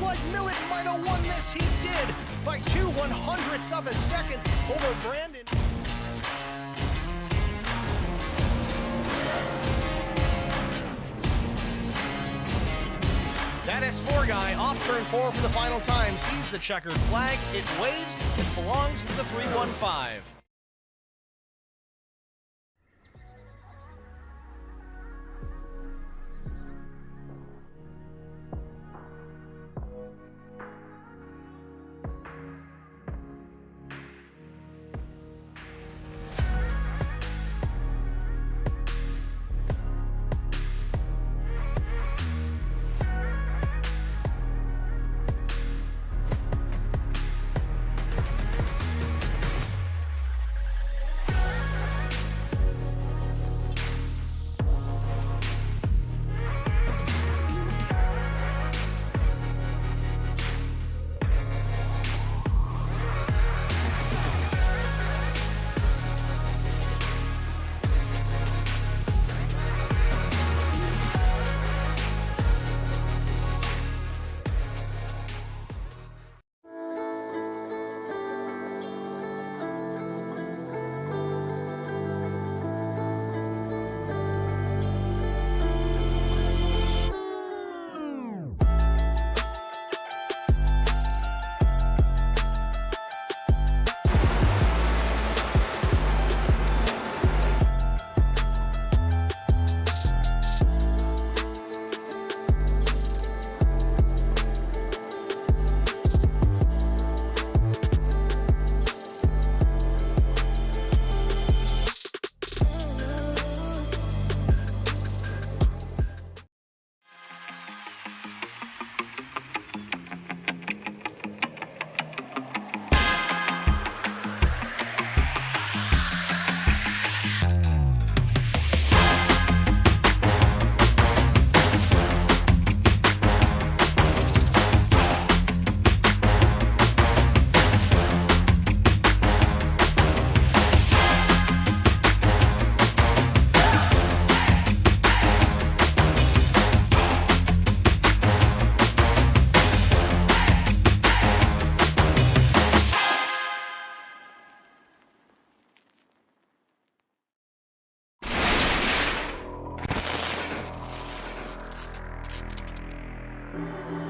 like Millet might have won this. He did by 2/100ths of a second over Brandon. That S4 guy off turn 4 for the final time sees the checkered flag. It waves. It belongs to the 315.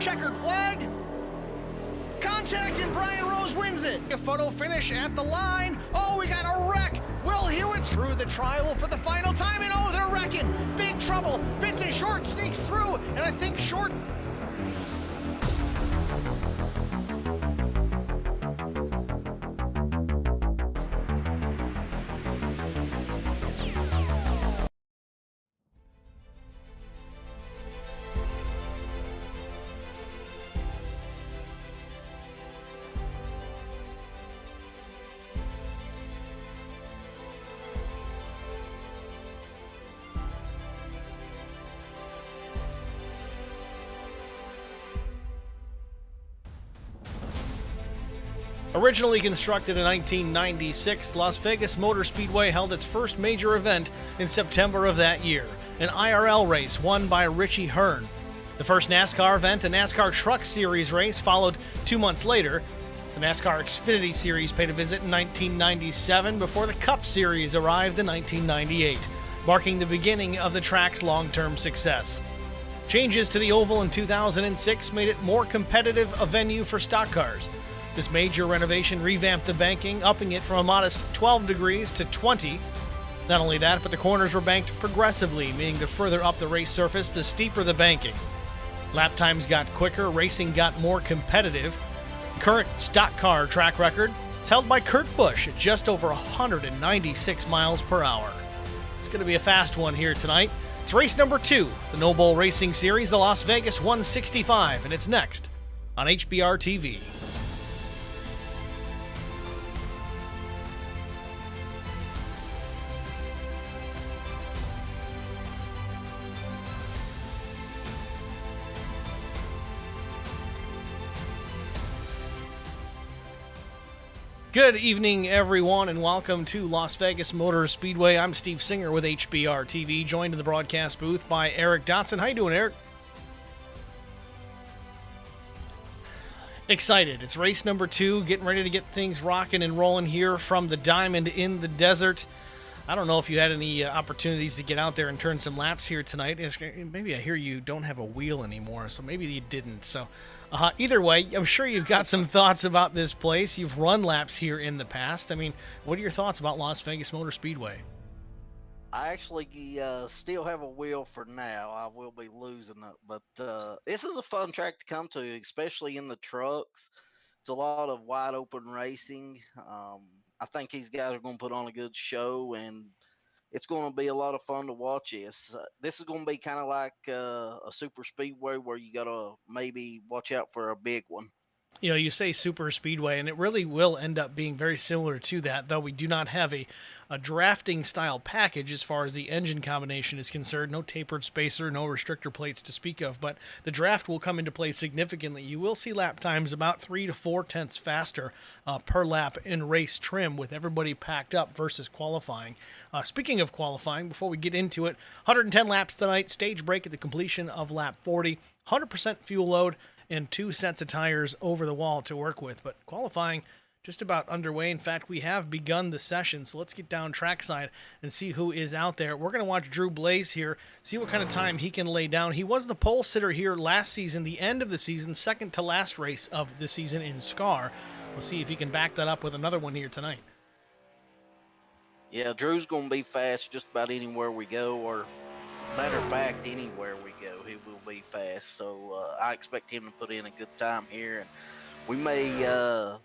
Checkered flag. Contact and Brian Rose wins it. A photo finish at the line. Oh, we got a wreck. Will Hewitt's through the trial for the final time, and oh, they're wrecking. Big trouble. Vincent Short sneaks through, and I think Short... Originally constructed in 1996, Las Vegas Motor Speedway held its first major event in September of that year, an IRL race won by Richie Hearn. The first NASCAR event, a NASCAR Truck Series race, followed 2 months later. The NASCAR Xfinity Series paid a visit in 1997 before the Cup Series arrived in 1998, marking the beginning of the track's long-term success. Changes to the oval in 2006 made it more competitive a venue for stock cars. This major renovation revamped the banking, upping it from a modest 12 degrees to 20. Not only that, but the corners were banked progressively, meaning the further up the race surface, the steeper the banking. Lap times got quicker, racing got more competitive. Current stock car track record is held by Kurt Busch at just over 196 miles per hour. It's going to be a fast one here tonight. It's race number 2, the No Bull Racing Series, the Las Vegas 165, and it's next on HBR TV. Good evening, everyone, and welcome to Las Vegas Motor Speedway. I'm Steve Singer with HBR TV, joined in the broadcast booth by Eric Dotson. How you doing, Eric? Excited. It's race number 2, getting ready to get things rocking and rolling here from the Diamond in the Desert. I don't know if you had any opportunities to get out there and turn some laps here tonight. Maybe I hear you don't have a wheel anymore, so maybe you didn't. So either way, I'm sure you've got some thoughts about this place. You've run laps here in the past. I mean, what are your thoughts about Las Vegas Motor Speedway? I actually still have a wheel for now. I will be losing it, but this is a fun track to come to, especially in the trucks. It's a lot of wide open racing. I think these guys are going to put on a good show, and it's going to be a lot of fun to watch. This is going to be kind of like a super speedway where you got to maybe watch out for a big one. You know, you say super speedway, and it really will end up being very similar to that, though we do not have a drafting style package as far as the engine combination is concerned. No tapered spacer, no restrictor plates to speak of, but the draft will come into play significantly. You will see lap times about 3 to 4 tenths faster per lap in race trim with everybody packed up versus qualifying. Speaking of qualifying, before we get into it, 110 laps tonight, stage break at the completion of lap 40, 100% fuel load, and 2 sets of tires over the wall to work with. But qualifying just about underway. In fact, we have begun the session, so let's get down trackside and see who is out there. We're going to watch Drew Blaze here, see what kind of time he can lay down. He was the pole sitter here last season, the end of the season, second to last race of the season in Scar. We'll see if he can back that up with another one here tonight. Yeah, Drew's going to be fast just about anywhere we go, or matter of fact, anywhere we go, he will be fast. So I expect him to put in a good time here, and we may.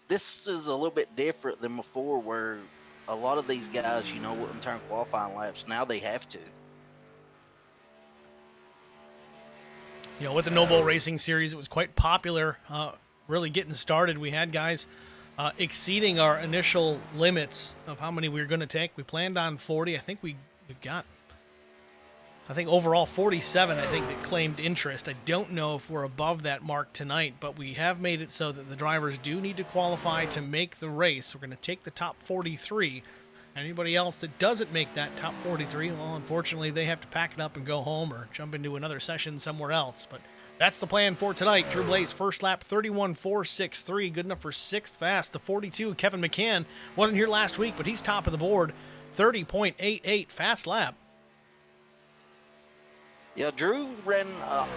This is a little bit different than before, where a lot of these guys, wouldn't turn qualifying laps. Now they have to. You know, with the No Bull Racing Series, it was quite popular. Really getting started, we had guys exceeding our initial limits of how many we were going to take. We planned on 40. I think we've got. I think overall 47, that claimed interest. I don't know if we're above that mark tonight, but we have made it so that the drivers do need to qualify to make the race. We're going to take the top 43. Anybody else that doesn't make that top 43, well, unfortunately, they have to pack it up and go home or jump into another session somewhere else. But that's the plan for tonight. Drew Blaze, first lap, 31.463, good enough for 6th fast. The 42, Kevin McCann, wasn't here last week, but he's top of the board, 30.88, fast lap. Yeah, Drew ran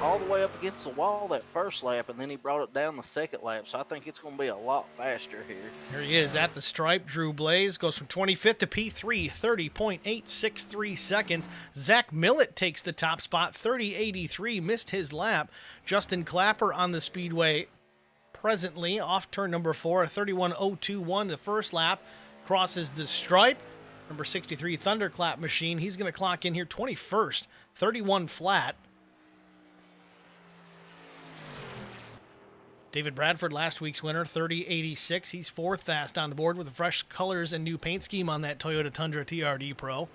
all the way up against the wall that first lap, and then he brought it down the second lap, so I think it's going to be a lot faster here. Here he is at the stripe. Drew Blaze goes from 25th to P3, 30.863 seconds. Zach Millett takes the top spot, 30.83, missed his lap. Justin Clapper on the speedway presently, off turn number 4, 31.021 the first lap, crosses the stripe. Number 63, Thunderclap Machine. He's going to clock in here 21st, 31 flat. David Bradford, last week's winner, 30.86. He's 4th fast on the board with the fresh colors and new paint scheme on that Toyota Tundra TRD Pro.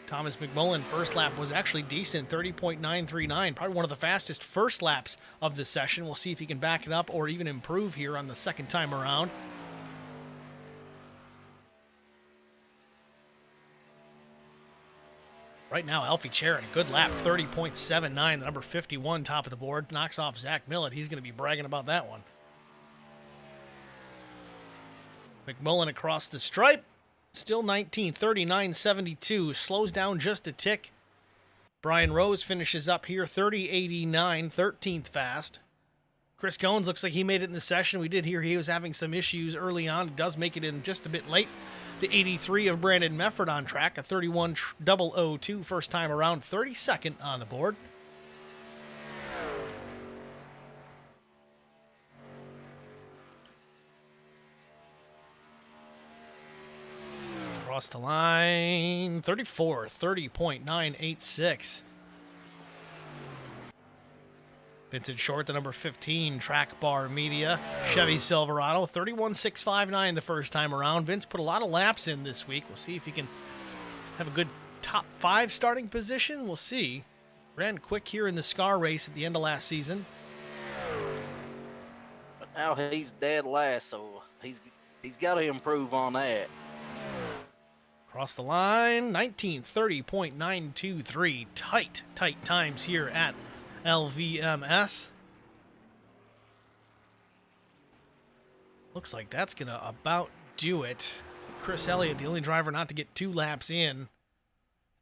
Thomas McMullen, first lap was actually decent, 30.939. Probably one of the fastest first laps of the session. We'll see if he can back it up or even improve here on the second time around. Right now, Alfie Charon, good lap, 30.79, the number 51, top of the board. Knocks off Zach Millett. He's going to be bragging about that one. McMullen across the stripe, still 19, 39.72, slows down just a tick. Brian Rose finishes up here, 30.89, 13th fast. Chris Cones looks like he made it in the session. We did hear he was having some issues early on. He does make it in just a bit late. The 83 of Brandon Mefford on track, a 31.002 first time around, 32nd on the board. Across the line, 34, 30.986. Vincent Short, the number 15, Track Bar Media. Chevy Silverado, 31.659 the first time around. Vince put a lot of laps in this week. We'll see if he can have a good top 5 starting position. We'll see. Ran quick here in the Scar race at the end of last season. But now he's dead last, so he's got to improve on that. Across the line, 19:30.923. Tight times here at LVMS. Looks like that's going to about do it. Chris Elliott, the only driver not to get 2 laps in.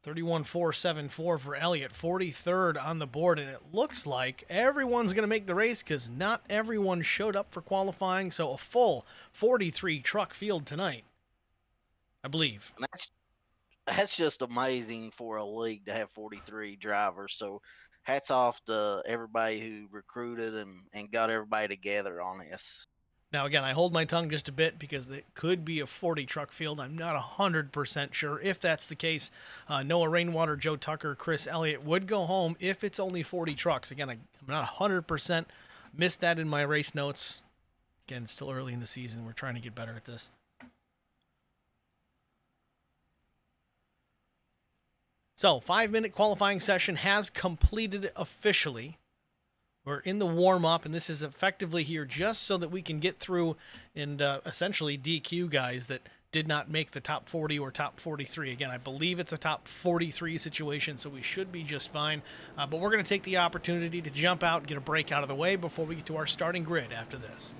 31.474 for Elliott, 43rd on the board, and it looks like everyone's going to make the race because not everyone showed up for qualifying, so a full 43 truck field tonight, I believe. And that's just amazing for a league to have 43 drivers. So hats off to everybody who recruited and got everybody together on this. Now, again, I hold my tongue just a bit because it could be a 40 truck field. I'm not 100% sure. If that's the case, Noah Rainwater, Joe Tucker, Chris Elliott would go home if it's only 40 trucks. Again, I'm not 100%. Missed that in my race notes. Again, it's still early in the season. We're trying to get better at this. So, 5-minute qualifying session has completed officially. We're in the warm-up, and this is effectively here just so that we can get through and essentially DQ guys that did not make the top 40 or top 43. Again, I believe it's a top 43 situation, so we should be just fine. But we're going to take the opportunity to jump out and get a break out of the way before we get to our starting grid after this.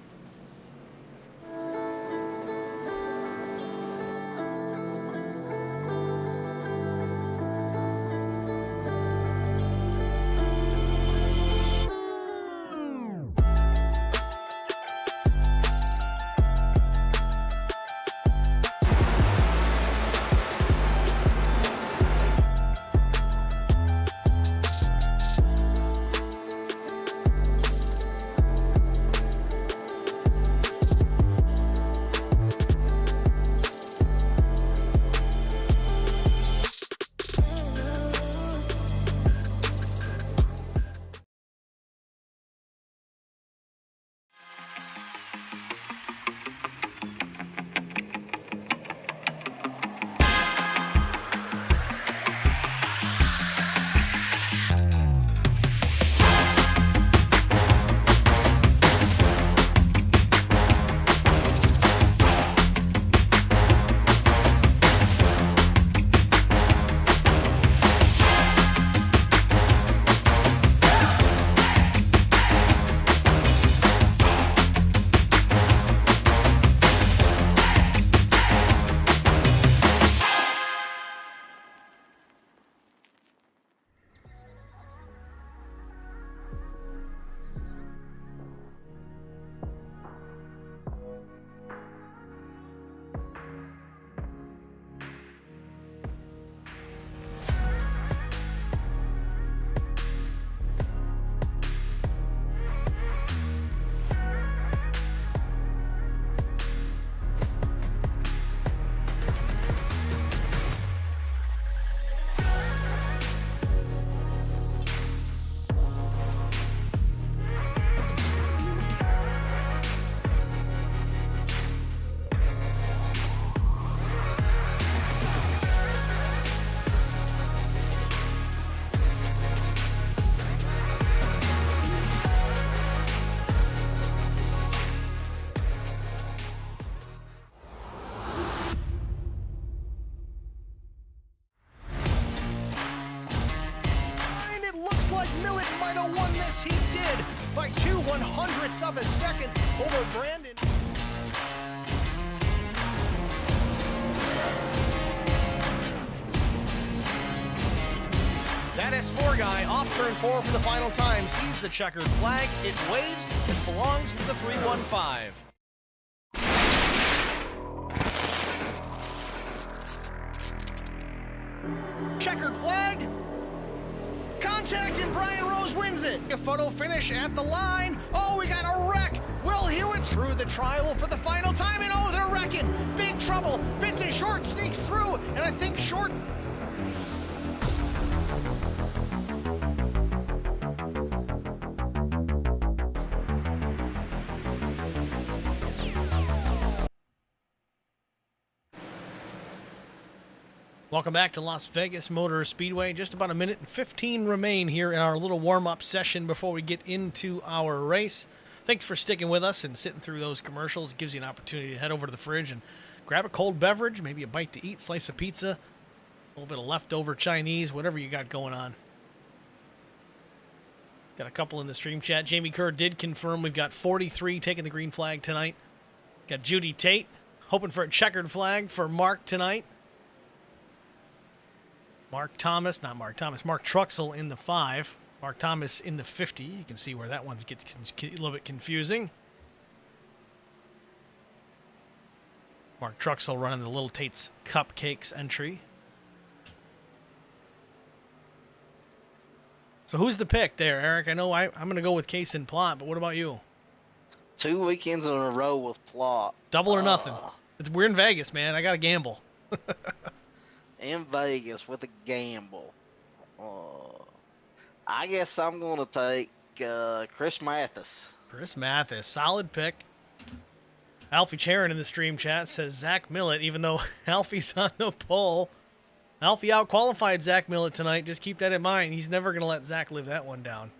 He did by 2/100ths of a second over Brandon. That S4 guy off turn 4 for the final time sees the checkered flag. It waves. It belongs to the 315. Checkered flag. Contact and Brian Rose wins it. A photo finish at the line. Oh, we got a wreck. Will Hewitt's through the trial for the final time, and oh, they're wrecking. Big trouble. Vincent Short sneaks through, and I think Short... Welcome back to Las Vegas Motor Speedway. Just about a minute and 15 remain here in our little warm-up session before we get into our race. Thanks for sticking with us and sitting through those commercials. It gives you an opportunity to head over to the fridge and grab a cold beverage, maybe a bite to eat, slice of pizza, a little bit of leftover Chinese, whatever you got going on. Got a couple in the stream chat. Jamie Kerr did confirm we've got 43 taking the green flag tonight. Got Judy Tate hoping for a checkered flag for Mark tonight. Mark Truxell in the 5. Mark Thomas in the 50. You can see where that one gets a little bit confusing. Mark Truxell running the Little Tate's Cupcakes entry. So who's the pick there, Eric? I know I'm going to go with Case and Plot, but what about you? 2 weekends in a row with Plot. Double or nothing. We're in Vegas, man. I got to gamble. In Vegas with a gamble. I guess I'm going to take Chris Mathis. Chris Mathis, solid pick. Alfie Charon in the stream chat says Zach Millett, even though Alfie's on the pole. Alfie out-qualified Zach Millett tonight. Just keep that in mind. He's never going to let Zach live that one down.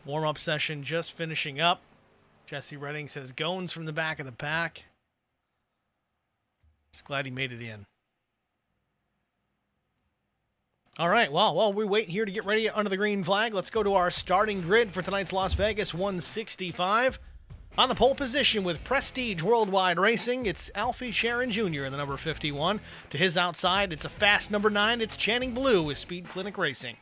Warm-up session just finishing up. Jesse Redding says Goins from the back of the pack. Just glad he made it in. All right, well, while we wait here to get ready under the green flag, let's go to our starting grid for tonight's Las Vegas 165. On the pole position with Prestige Worldwide Racing, it's Alfie Sharon Jr. in the number 51. To his outside, it's a fast number 9. It's Channing Blue with Speed Clinic Racing.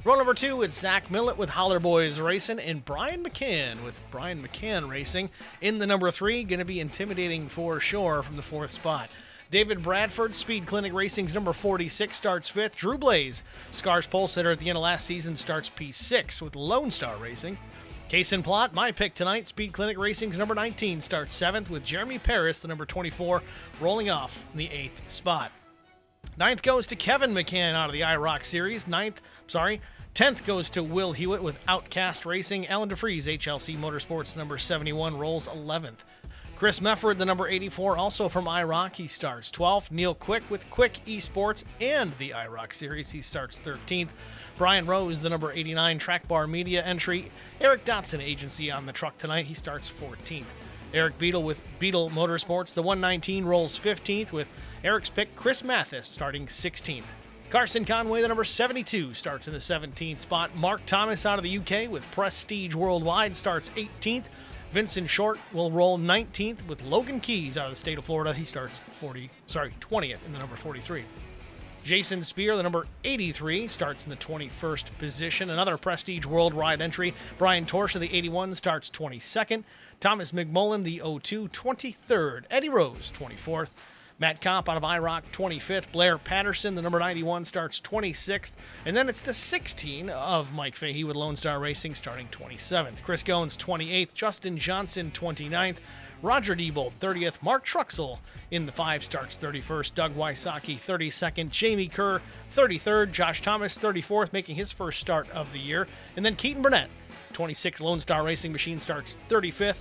Row number 2, it's Zach Millett with Holler Boys Racing, and Brian McCann with Brian McCann Racing in the number 3. Going to be intimidating for sure from the 4th spot. David Bradford, Speed Clinic Racing's number 46, starts 5th. Drew Blaze, Scars pole sitter at the end of last season, starts P6 with Lone Star Racing. Case and Plot, my pick tonight, Speed Clinic Racing's number 19 starts 7th with Jeremy Paris, the number 24, rolling off in the 8th spot. 9th goes to Kevin McCann out of the IROC Series. 10th goes to Will Hewitt with Outcast Racing. Alan DeFries, HLC Motorsports, number 71, rolls 11th. Chris Mefford, the number 84, also from IROC, he starts 12th. Neil Quick with Quick Esports and the IROC Series, he starts 13th. Brian Rose, the number 89, Track Bar Media entry. Eric Dotson Agency on the truck tonight, he starts 14th. Eric Beadle with Beadle Motorsports, the 119, rolls 15th with Eric's pick, Chris Mathis, starting 16th. Carson Conway, the number 72, starts in the 17th spot. Mark Thomas out of the UK with Prestige Worldwide, starts 18th. Vincent Short will roll 19th with Logan Keys out of the state of Florida. He starts 20th in the number 43. Jason Spear, the number 83, starts in the 21st position. Another Prestige Worldwide entry. Brian Torsha, the 81, starts 22nd. Thomas McMullen, the 02, 23rd. Eddie Rose, 24th. Matt Kopp out of IROC, 25th. Blair Patterson, the number 91, starts 26th. And then it's the 16 of Mike Fahey with Lone Star Racing, starting 27th. Chris Goins, 28th. Justin Johnson, 29th. Roger Diebold, 30th. Mark Truxell in the 5 starts 31st. Doug Wysocki, 32nd. Jamie Kerr, 33rd. Josh Thomas, 34th, making his first start of the year. And then Keaton Burnett, 26th. Lone Star Racing Machine starts 35th.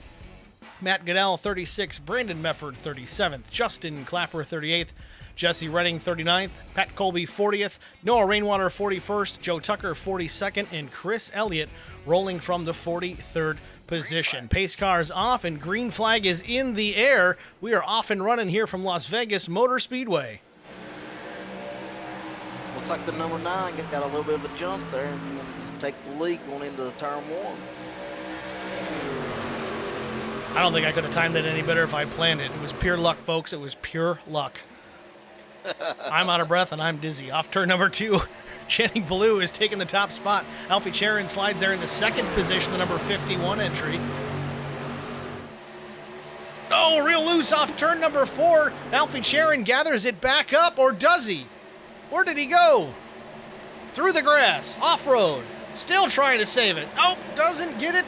Matt Goodell, 36th. Brandon Mefford, 37th. Justin Clapper, 38th. Jesse Redding, 39th. Pat Colby, 40th. Noah Rainwater, 41st. Joe Tucker, 42nd. And Chris Elliott rolling from the 43rd position. Pace cars off and green flag is in the air. We are off and running here from Las Vegas Motor Speedway. Looks like the number 9 got a little bit of a jump there and take the lead going into turn 1. I don't think I could have timed it any better if I planned it. It was pure luck, folks. It was pure luck. I'm out of breath and I'm dizzy. Off turn number 2, Channing Blue is taking the top spot. Alfie Charon slides there in the 2nd position, the number 51 entry. Oh, real loose off turn number 4. Alfie Charon gathers it back up, or does he? Where did he go? Through the grass, off-road. Still trying to save it. Oh, doesn't get it.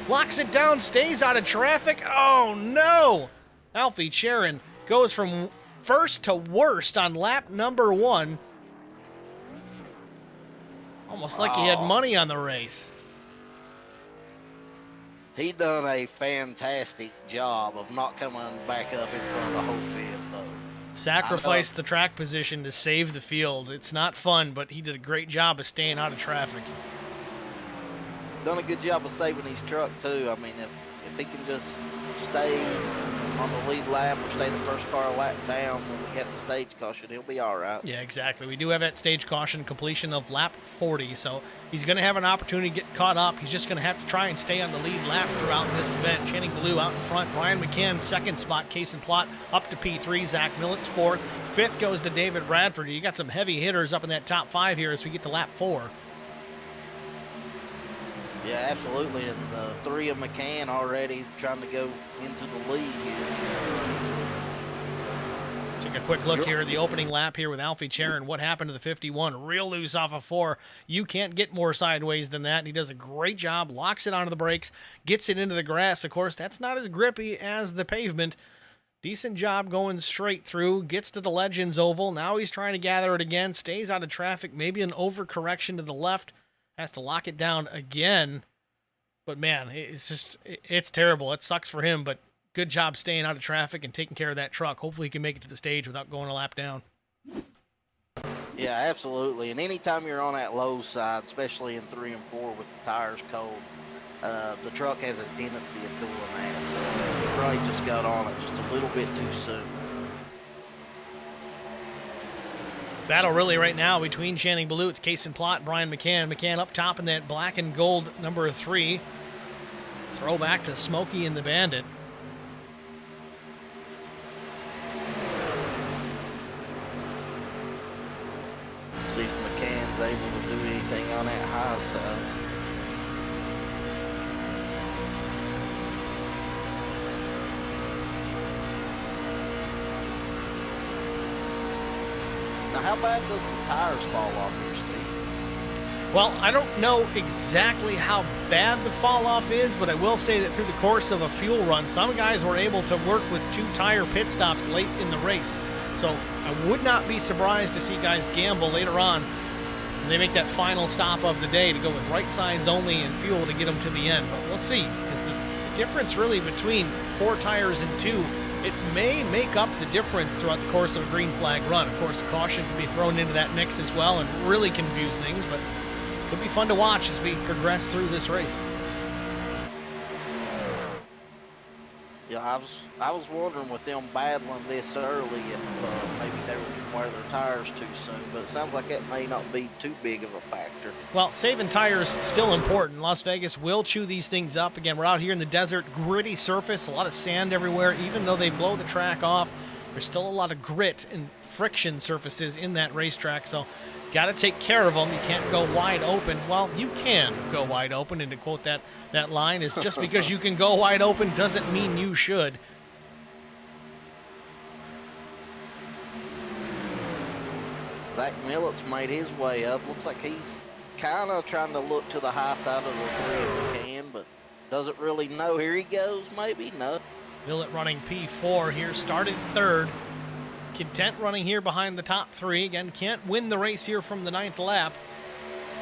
Locks it down, stays out of traffic. Oh, no. Alfie Charon goes from first to worst on lap number 1. Almost like he had money on the race. He done a fantastic job of not coming back up in front of the whole field, though. Sacrificed the track position to save the field. It's not fun, but he did a great job of staying out of traffic. Done a good job of saving his truck, too. I mean, if he can just stay on the lead lap or stay the first car a lap down when we have the stage caution, he'll be all right. Yeah, exactly. We do have that stage caution completion of lap 40, so he's going to have an opportunity to get caught up. He's just going to have to try and stay on the lead lap throughout this event. Channing Ballou out in front. Brian McCann, second spot. Case and Plot up to P3. Zach Millet's fourth. Fifth goes to David Bradford. You got some heavy hitters up in that top 5 here as we get to lap 4. Yeah, absolutely. And 3 of McCann already trying to go into the lead here. Let's take a quick look here at the opening lap here with Alfie Charon. What happened to the 51? Real loose off of 4. You can't get more sideways than that. And he does a great job, locks it onto the brakes, gets it into the grass. Of course, that's not as grippy as the pavement. Decent job going straight through, gets to the Legends Oval. Now he's trying to gather it again, stays out of traffic, maybe an overcorrection to the left. Has to lock it down again. But man, it's terrible. It sucks for him, but good job staying out of traffic and taking care of that truck. Hopefully he can make it to the stage without going a lap down. Yeah, absolutely. And anytime you're on that low side, especially in 3 and 4 with the tires cold, the truck has a tendency of doing that. So he probably just got on it just a little bit too soon. Battle really right now between Channing Ballou, it's Case and Plot, Brian McCann. McCann up top in that black and gold number 3. Throwback to Smokey and the Bandit. See if McCann's able to do anything on that high side. Now, how bad does the tires fall off here, Steve? Well, I don't know exactly how bad the fall off is, but I will say that through the course of a fuel run, some guys were able to work with 2 tire pit stops late in the race. So I would not be surprised to see guys gamble later on when they make that final stop of the day to go with right sides only and fuel to get them to the end. But we'll see, because the difference really between 4 tires and 2, it may make up the difference throughout the course of a green flag run. Of course, caution can be thrown into that mix as well and really confuse things, but it could be fun to watch as we progress through this race. Yeah, I was wondering with them battling this early if maybe they were going to wear their tires too soon, but it sounds like that may not be too big of a factor. Well, saving tires still important. Las Vegas will chew these things up. Again, we're out here in the desert, gritty surface, a lot of sand everywhere. Even though they blow the track off, there's still a lot of grit and friction surfaces in that racetrack, so got to take care of them. You can't go wide open. Well, you can go wide open, and to quote that line is just because you can go wide open doesn't mean you should. Zach Millet's made his way up. Looks like he's kind of trying to look to the high side of the 3 if he can, but doesn't really know. Here he goes, maybe? No. Millet running P4 here, started 3rd. Content running here behind the top 3. Again, can't win the race here from the 9th lap.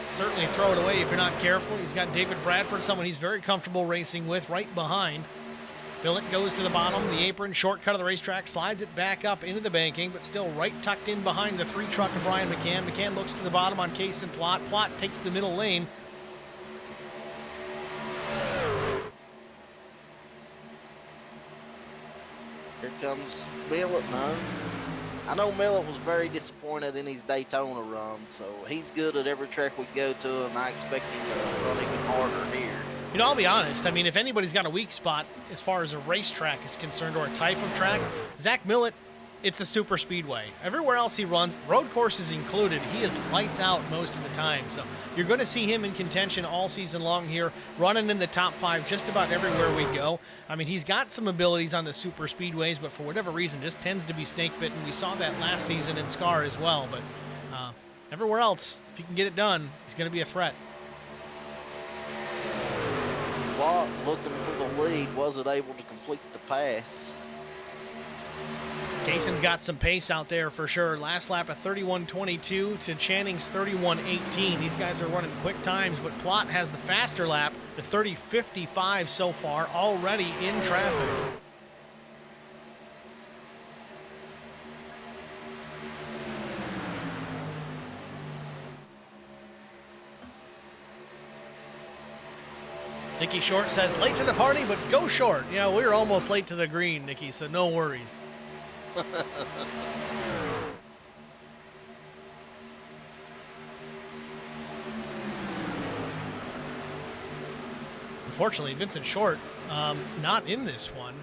Certainly throw it away if you're not careful. He's got David Bradford, someone he's very comfortable racing with, right behind. Millet goes to the bottom, the apron, shortcut of the racetrack, slides it back up into the banking, but still right tucked in behind the 3 truck of Brian McCann. McCann looks to the bottom on Case and Plot. Plot takes the middle lane. Here comes Millet now. I know Millet was very disappointed in his Daytona run, so he's good at every track we go to, and I expect him to run even harder here. You know, I'll be honest. I mean, if anybody's got a weak spot as far as a racetrack is concerned or a type of track, Zach Millet, it's a super speedway. Everywhere else he runs, road courses included, he is lights out most of the time. So you're going to see him in contention all season long here, running in the top 5 just about everywhere we go. I mean, he's got some abilities on the super speedways, but for whatever reason, just tends to be snake bitten. We saw that last season in Scar as well. But everywhere else, if you can get it done, he's going to be a threat. Watt, looking for the lead, wasn't able to complete the pass. Jason's got some pace out there for sure. Last lap of 31.22 to Channing's 31.18. These guys are running quick times, but Plot has the faster lap, the 30.55 so far, already in traffic. Nikki Short says, late to the party, but go short. Yeah, we were almost late to the green, Nikki, so no worries. Unfortunately, Vincent Short, not in this one.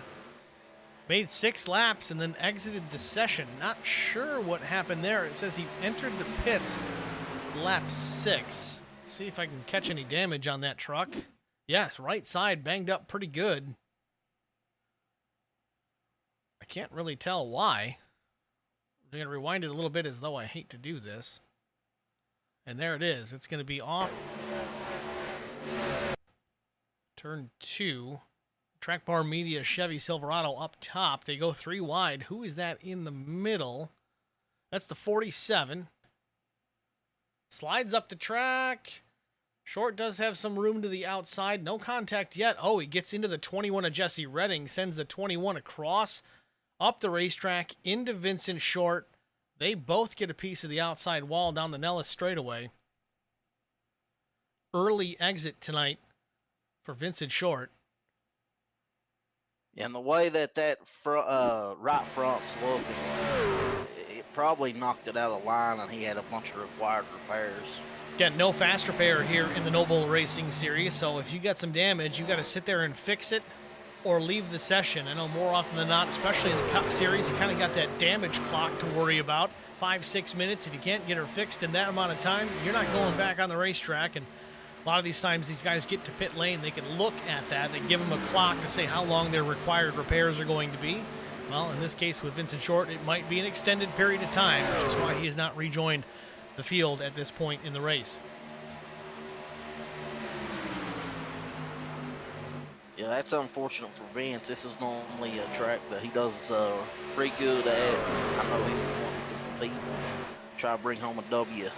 Made 6 laps and then exited the session. Not sure what happened there. It says he entered the pits lap 6. Let's see if I can catch any damage on that truck. Yes, right side banged up pretty good. I can't really tell why. I'm going to rewind it a little bit as though I hate to do this. And there it is. It's going to be off turn 2. Track Bar Media Chevy Silverado up top. They go 3 wide. Who is that in the middle? That's the 47. Slides up the track. Short does have some room to the outside. No contact yet. Oh, he gets into the 21 of Jesse Redding. Sends the 21 across up the racetrack into Vincent Short. They both get a piece of the outside wall down the Nellis straightaway. Early exit tonight for Vincent Short. And the way that right front's looking, it probably knocked it out of line, and he had a bunch of required repairs. Again, no fast repair here in the Noble Racing Series, so if you got some damage, you got to sit there and fix it or leave the session. I know more often than not, especially in the Cup Series, you kind of got that damage clock to worry about. 5-6 minutes. If you can't get her fixed in that amount of time, you're not going back on the racetrack. And a lot of these times these guys get to pit lane, they can look at that. They give them a clock to say how long their required repairs are going to be. Well, in this case with Vincent Short, it might be an extended period of time, which is why he has not rejoined the field at this point in the race. Yeah, that's unfortunate for Vince. This is normally a track that he does pretty good at. I know he was wanting to compete, try to bring home a W.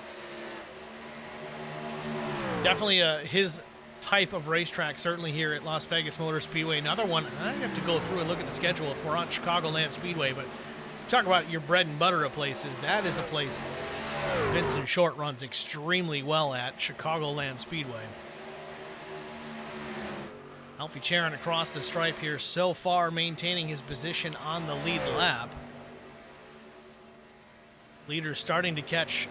Definitely his type of racetrack, certainly here at Las Vegas Motor Speedway. Another one, I have to go through and look at the schedule if we're on Chicagoland Speedway, but talk about your bread and butter of places. That is a place Vincent Short runs extremely well at, Chicagoland Speedway. Alfie Charon across the stripe here, so far maintaining his position on the lead lap. Leader starting to catch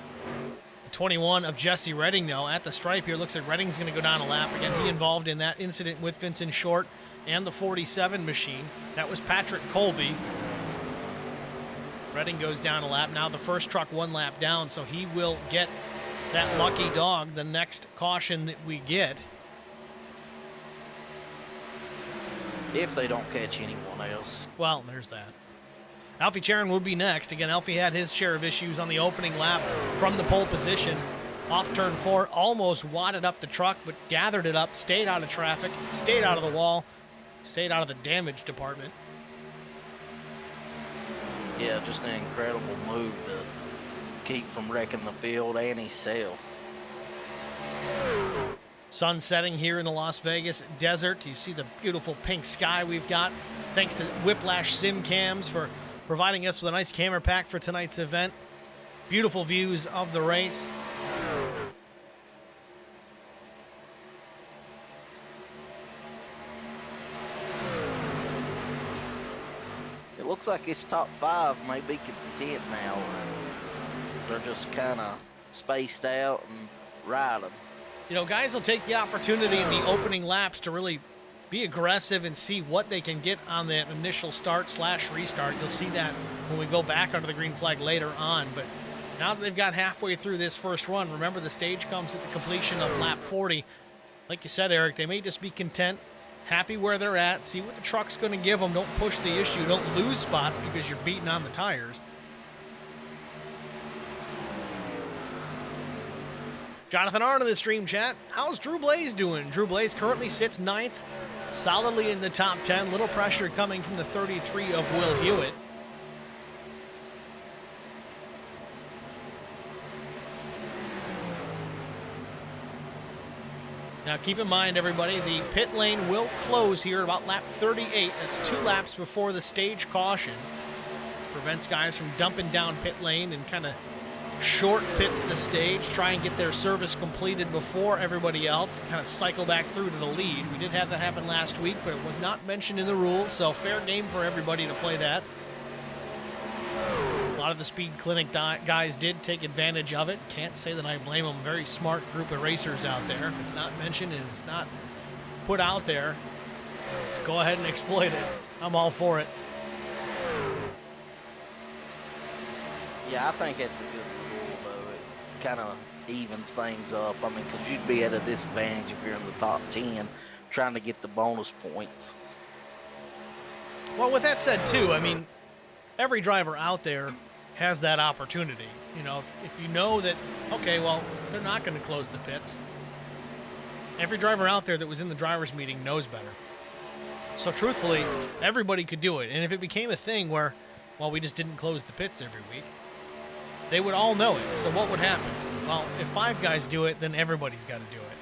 21 of Jesse Redding now at the stripe here. Looks like Redding's going to go down a lap. Again, he involved in that incident with Vincent Short and the 47 machine. That was Patrick Colby. Redding goes down a lap. Now the first truck 1 lap down, so he will get that lucky dog the next caution that we get. If they don't catch anyone else. Well, there's that. Alfie Charon would be next. Again, Alfie had his share of issues on the opening lap from the pole position. Off turn 4, almost wadded up the truck, but gathered it up, stayed out of traffic, stayed out of the wall, stayed out of the damage department. Yeah, just an incredible move to keep from wrecking the field and himself. Sun setting here in the Las Vegas desert. You see the beautiful pink sky we've got. Thanks to Whiplash Sim Cams for providing us with a nice camera pack for tonight's event. Beautiful views of the race. It looks like his top 5 may be content now. They're just kind of spaced out and riding. You know, guys will take the opportunity in the opening laps to really be aggressive and see what they can get on that initial start/restart. You'll see that when we go back under the green flag later on. But now that they've got halfway through this first run, remember the stage comes at the completion of lap 40. Like you said, Eric, they may just be content, happy where they're at, see what the truck's going to give them. Don't push the issue. Don't lose spots because you're beating on the tires. Jonathan Arndt in the stream chat. How's Drew Blaze doing? Drew Blaze currently sits 9th, solidly in the top 10. Little pressure coming from the 33 of Will Hewitt. Now keep in mind, everybody, the pit lane will close here about lap 38. That's 2 laps before the stage caution. This prevents guys from dumping down pit lane and kind of short pit the stage, try and get their service completed before everybody else, kind of cycle back through to the lead. We did have that happen last week, but it was not mentioned in the rules, so fair game for everybody to play that. A lot of the Speed Clinic guys did take advantage of it. Can't say that I blame them. Very smart group of racers out there. If it's not mentioned and it's not put out there, go ahead and exploit it. I'm all for it. Yeah, I think it's a good rule, though. It kind of evens things up. I mean, because you'd be at a disadvantage if you're in the top 10 trying to get the bonus points. Well, with that said, too, I mean, every driver out there has that opportunity. You know, if you know that, okay, well, they're not going to close the pits. Every driver out there that was in the drivers' meeting knows better. So truthfully, everybody could do it. And if it became a thing where, well, we just didn't close the pits every week, they would all know it. So what would happen? Well, if 5 guys do it, then everybody's got to do it.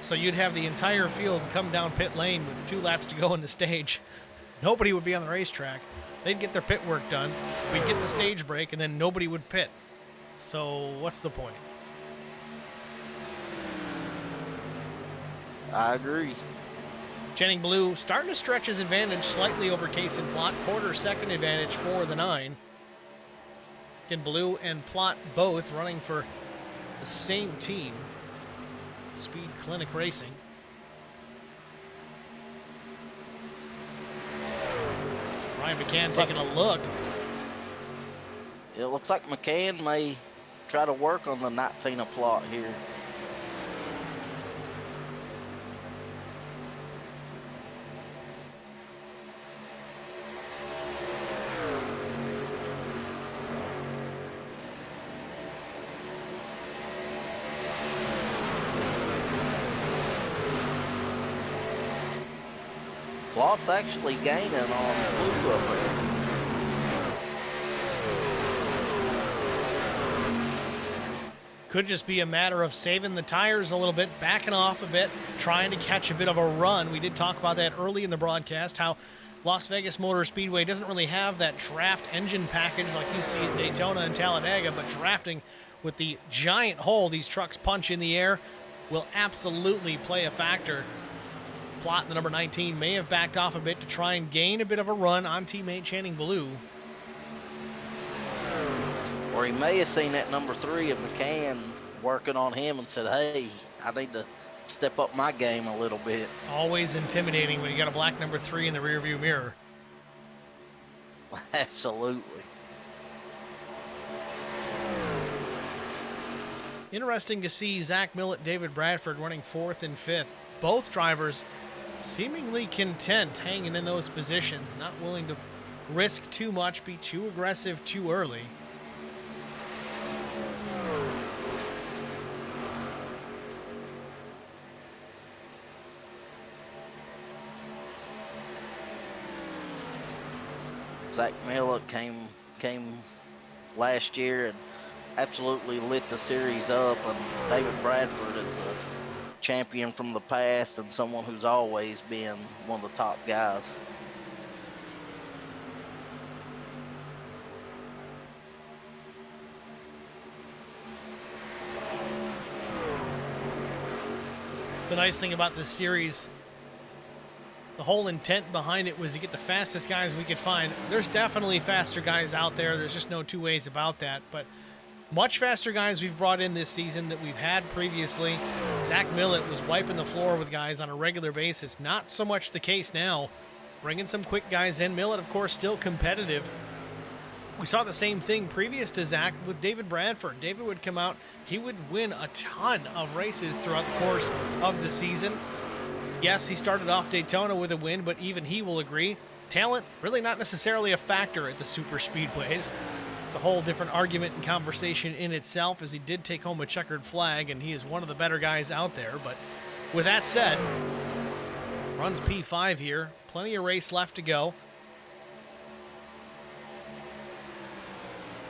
So you'd have the entire field come down pit lane with 2 laps to go in the stage. Nobody would be on the racetrack. They'd get their pit work done. We'd get the stage break, and then nobody would pit. So what's the point? I agree. Channing Blue starting to stretch his advantage slightly over Case and Plot. Quarter-second advantage for the 9. Again, Blue and Plot both running for the same team, Speed Clinic Racing. Ryan McCann taking a look. It looks like McCann may try to work on the 19 Plot here. Plot's actually gaining on Blue up there. Could just be a matter of saving the tires a little bit, backing off a bit, trying to catch a bit of a run. We did talk about that early in the broadcast, how Las Vegas Motor Speedway doesn't really have that draft engine package like you see at Daytona and Talladega, but drafting with the giant hole these trucks punch in the air will absolutely play a factor. Plot, the number 19, may have backed off a bit to try and gain a bit of a run on teammate Channing Blue. Or he may have seen that number 3 of McCann working on him and said, hey, I need to step up my game a little bit. Always intimidating when you got a black number 3 in the rearview mirror. Absolutely. Interesting to see Zach Millett, David Bradford running 4th and 5th. Both drivers seemingly content hanging in those positions, not willing to risk too much, be too aggressive too early. Zach Millett came last year and absolutely lit the series up, and David Bradford is a champion from the past and someone who's always been one of the top guys. It's a nice thing about this series. The whole intent behind it was to get the fastest guys we could find. There's definitely faster guys out there. There's just no two ways about that. But much faster guys we've brought in this season that we've had previously. Zach Millett was wiping the floor with guys on a regular basis. Not so much the case now. Bringing some quick guys in. Millett, of course, still competitive. We saw the same thing previous to Zach with David Bradford. David would come out. He would win a ton of races throughout the course of the season. Yes, he started off Daytona with a win, but even he will agree, talent really not necessarily a factor at the super speedways. It's a whole different argument and conversation in itself, as he did take home a checkered flag, and he is one of the better guys out there. But with that said, runs P5 here. Plenty of race left to go.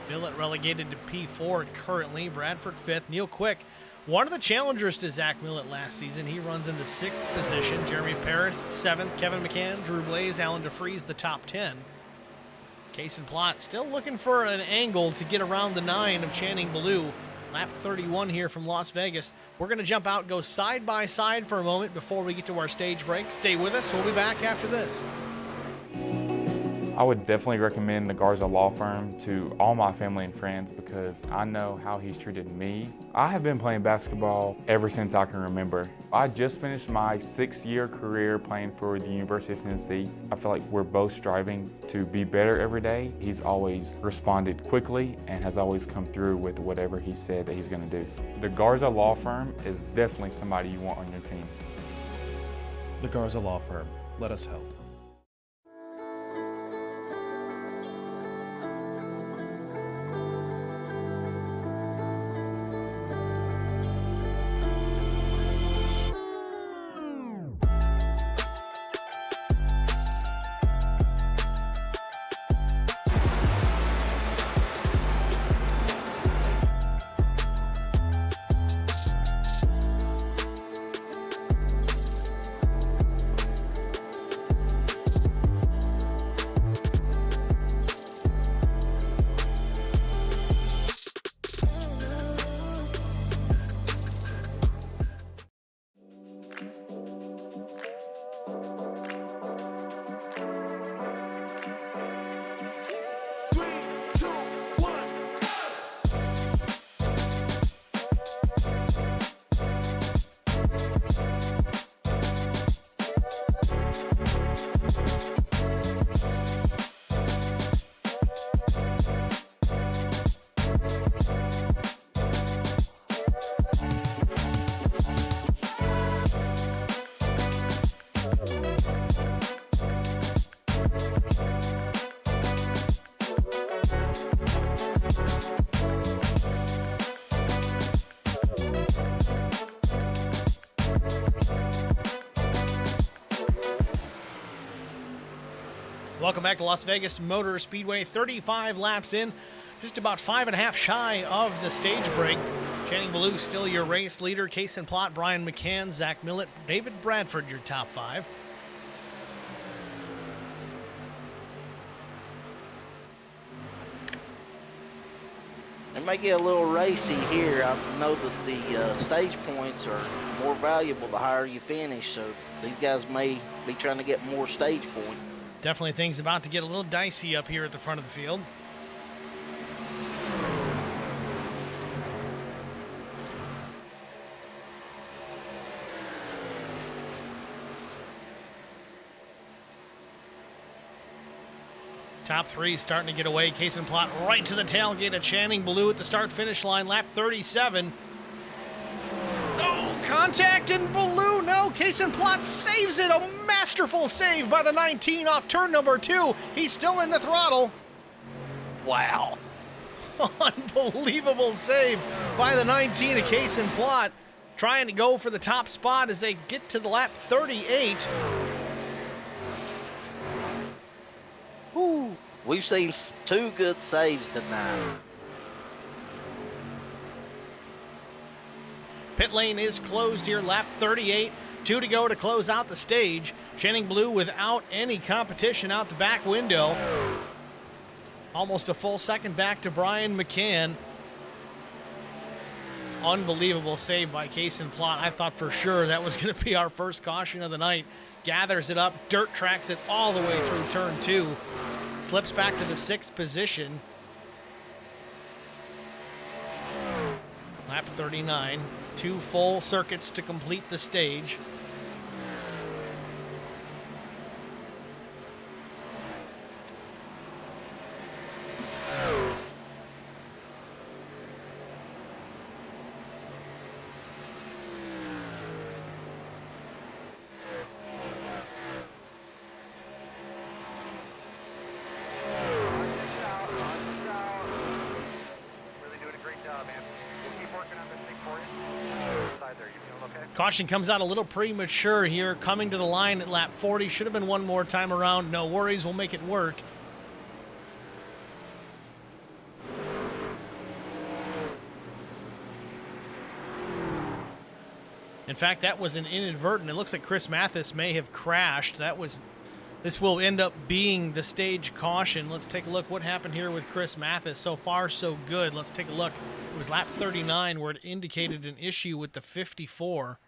Millett relegated to P4 currently. Bradford 5th. Neil Quick, one of the challengers to Zach Millett last season. He runs in the 6th position. Jeremy Paris, 7th. Kevin McCann, Drew Blaze, Alan DeFries, the top 10. It's Case and Plot still looking for an angle to get around the 9 of Channing Ballou. Lap 31 here from Las Vegas. We're going to jump out, go side by side for a moment before we get to our stage break. Stay with us. We'll be back after this. I would definitely recommend the Garza Law Firm to all my family and friends because I know how he's treated me. I have been playing basketball ever since I can remember. I just finished my 6-year career playing for the University of Tennessee. I feel like we're both striving to be better every day. He's always responded quickly and has always come through with whatever he said that he's going to do. The Garza Law Firm is definitely somebody you want on your team. The Garza Law Firm. Let us help. Welcome back to Las Vegas Motor Speedway. 35 laps in, just about 5.5 shy of the stage break. Channing Ballou still your race leader. Case and Plot, Brian McCann, Zach Millett, David Bradford, your top 5. It may get a little racy here. I know that the stage points are more valuable the higher you finish, so these guys may be trying to get more stage points. Definitely things about to get a little dicey up here at the front of the field. Top 3 starting to get away. Case and Plot right to the tailgate of Channing Ballou at the start-finish line, lap 37. Contact and Ballou, no, Case and Plot saves it. A masterful save by the 19 off turn number 2. He's still in the throttle. Wow. Unbelievable save by the 19 of Case and Plot. Trying to go for the top spot as they get to the lap 38. Whew. We've seen 2 good saves tonight. Pit lane is closed here, lap 38. 2 to go to close out the stage. Channing Ballou without any competition out the back window. Almost a full second back to Brian McCann. Unbelievable save by Case and Plot. I thought for sure that was going to be our first caution of the night. Gathers it up, dirt tracks it all the way through turn 2. Slips back to the 6th position. Lap 39. 2 full circuits to complete the stage. Caution comes out a little premature here, coming to the line at lap 40. Should have been one more time around. No worries, we'll make it work. In fact, that was an inadvertent. It looks like Chris Mathis may have crashed. That was This will end up being the stage caution. Let's take a look what happened here with Chris Mathis. So far, so good. Let's take a look. It was lap 39 where it indicated an issue with the 54.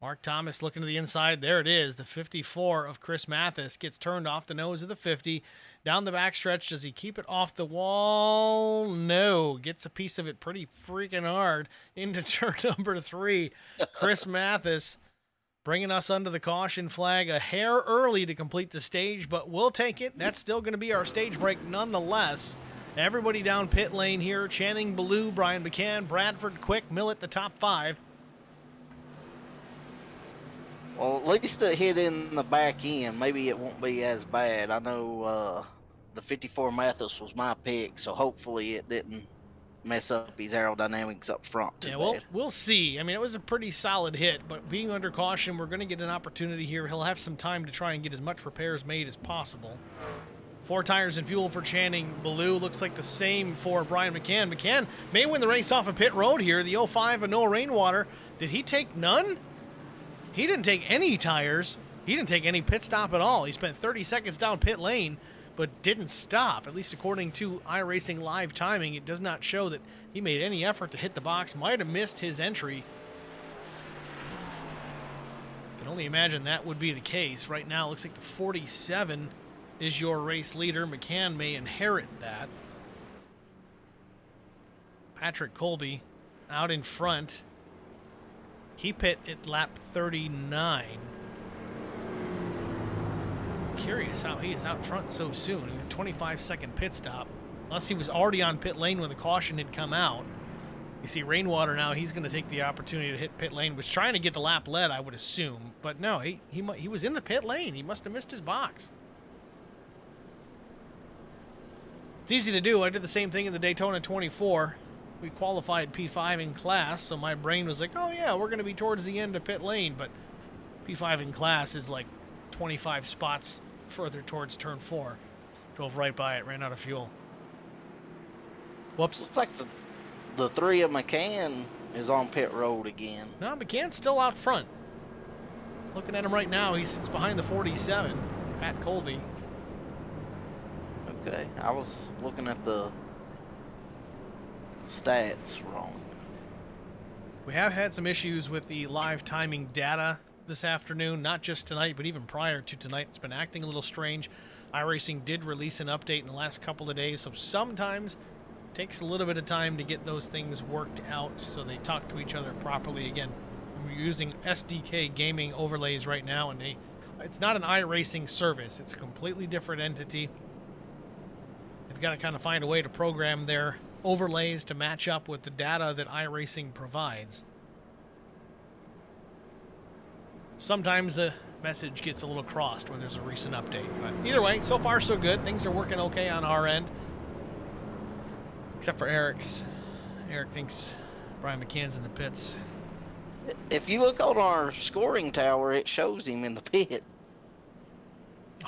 Mark Thomas looking to the inside. There it is. The 54 of Chris Mathis gets turned off the nose of the 50. Down the backstretch. Does he keep it off the wall? No. Gets a piece of it pretty freaking hard into turn number 3. Chris Mathis bringing us under the caution flag a hair early to complete the stage, but we'll take it. That's still going to be our stage break nonetheless. Everybody down pit lane here. Channing, Ballou, Brian McCann, Bradford, Quick, Millett, the top 5. Well, at least it hit in the back end. Maybe it won't be as bad. I know the 54 Mathis was my pick, so hopefully it didn't mess up his aerodynamics up front too bad. We'll see. I mean, it was a pretty solid hit, but being under caution, we're going to get an opportunity here. He'll have some time to try and get as much repairs made as possible. 4 tires and fuel for Channing. Ballou looks like the same for Brian McCann. McCann may win the race off of pit road here. The 05 of Noah Rainwater. Did he take none? He didn't take any tires. He didn't take any pit stop at all. He spent 30 seconds down pit lane, but didn't stop. At least according to iRacing live timing, it does not show that he made any effort to hit the box. Might have missed his entry. Can only imagine that would be the case. Right now, it looks like the 47 is your race leader. McCann may inherit that. Patrick Colby out in front. He pit at lap 39. Curious how he is out front so soon. A 25-second pit stop. Unless he was already on pit lane when the caution had come out. You see Rainwater now, he's going to take the opportunity to hit pit lane. Was trying to get the lap led, I would assume. But no, he was in the pit lane. He must have missed his box. It's easy to do. I did the same thing in the Daytona 24. We qualified P5 in class, so my brain was like, oh yeah, we're going to be towards the end of pit lane, but P5 in class is like 25 spots further towards turn 4. Drove right by it, ran out of fuel. Whoops. Looks like the 3 of McCann is on pit road again. No, McCann's still out front. Looking at him right now, he sits behind the 47, Pat Colby. Okay, I was looking at the stats wrong. We have had some issues with the live timing data this afternoon, not just tonight, but even prior to tonight. It's been acting a little strange. iRacing did release an update in the last couple of days, so sometimes it takes a little bit of time to get those things worked out so they talk to each other properly again. We're using SDK gaming overlays right now, and it's not an iRacing service. It's a completely different entity. They've got to kind of find a way to program their overlays to match up with the data that iRacing provides. Sometimes the message gets a little crossed when there's a recent update, but either way, so far so good. Things are working okay on our end, except for Eric's. Eric thinks Brian McCann's in the pits. If you look on our scoring tower, it shows him in the pit.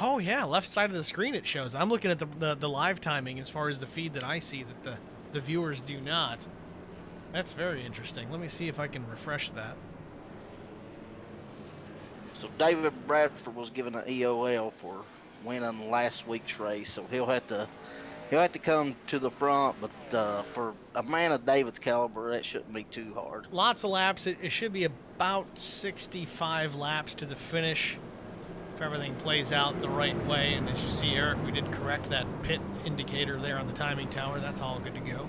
Oh yeah, left side of the screen it shows. I'm looking at the live timing as far as the feed that I see that the viewers do not. That's very interesting. Let me see if I can refresh that. So David Bradford was given an EOL for winning last week's race, so he'll have to come to the front. But for a man of David's caliber, that shouldn't be too hard. Lots of laps. It should be about 65 laps to the finish if everything plays out the right way. And as you see, Eric, we did correct that pit indicator there on the timing tower. That's all good to go.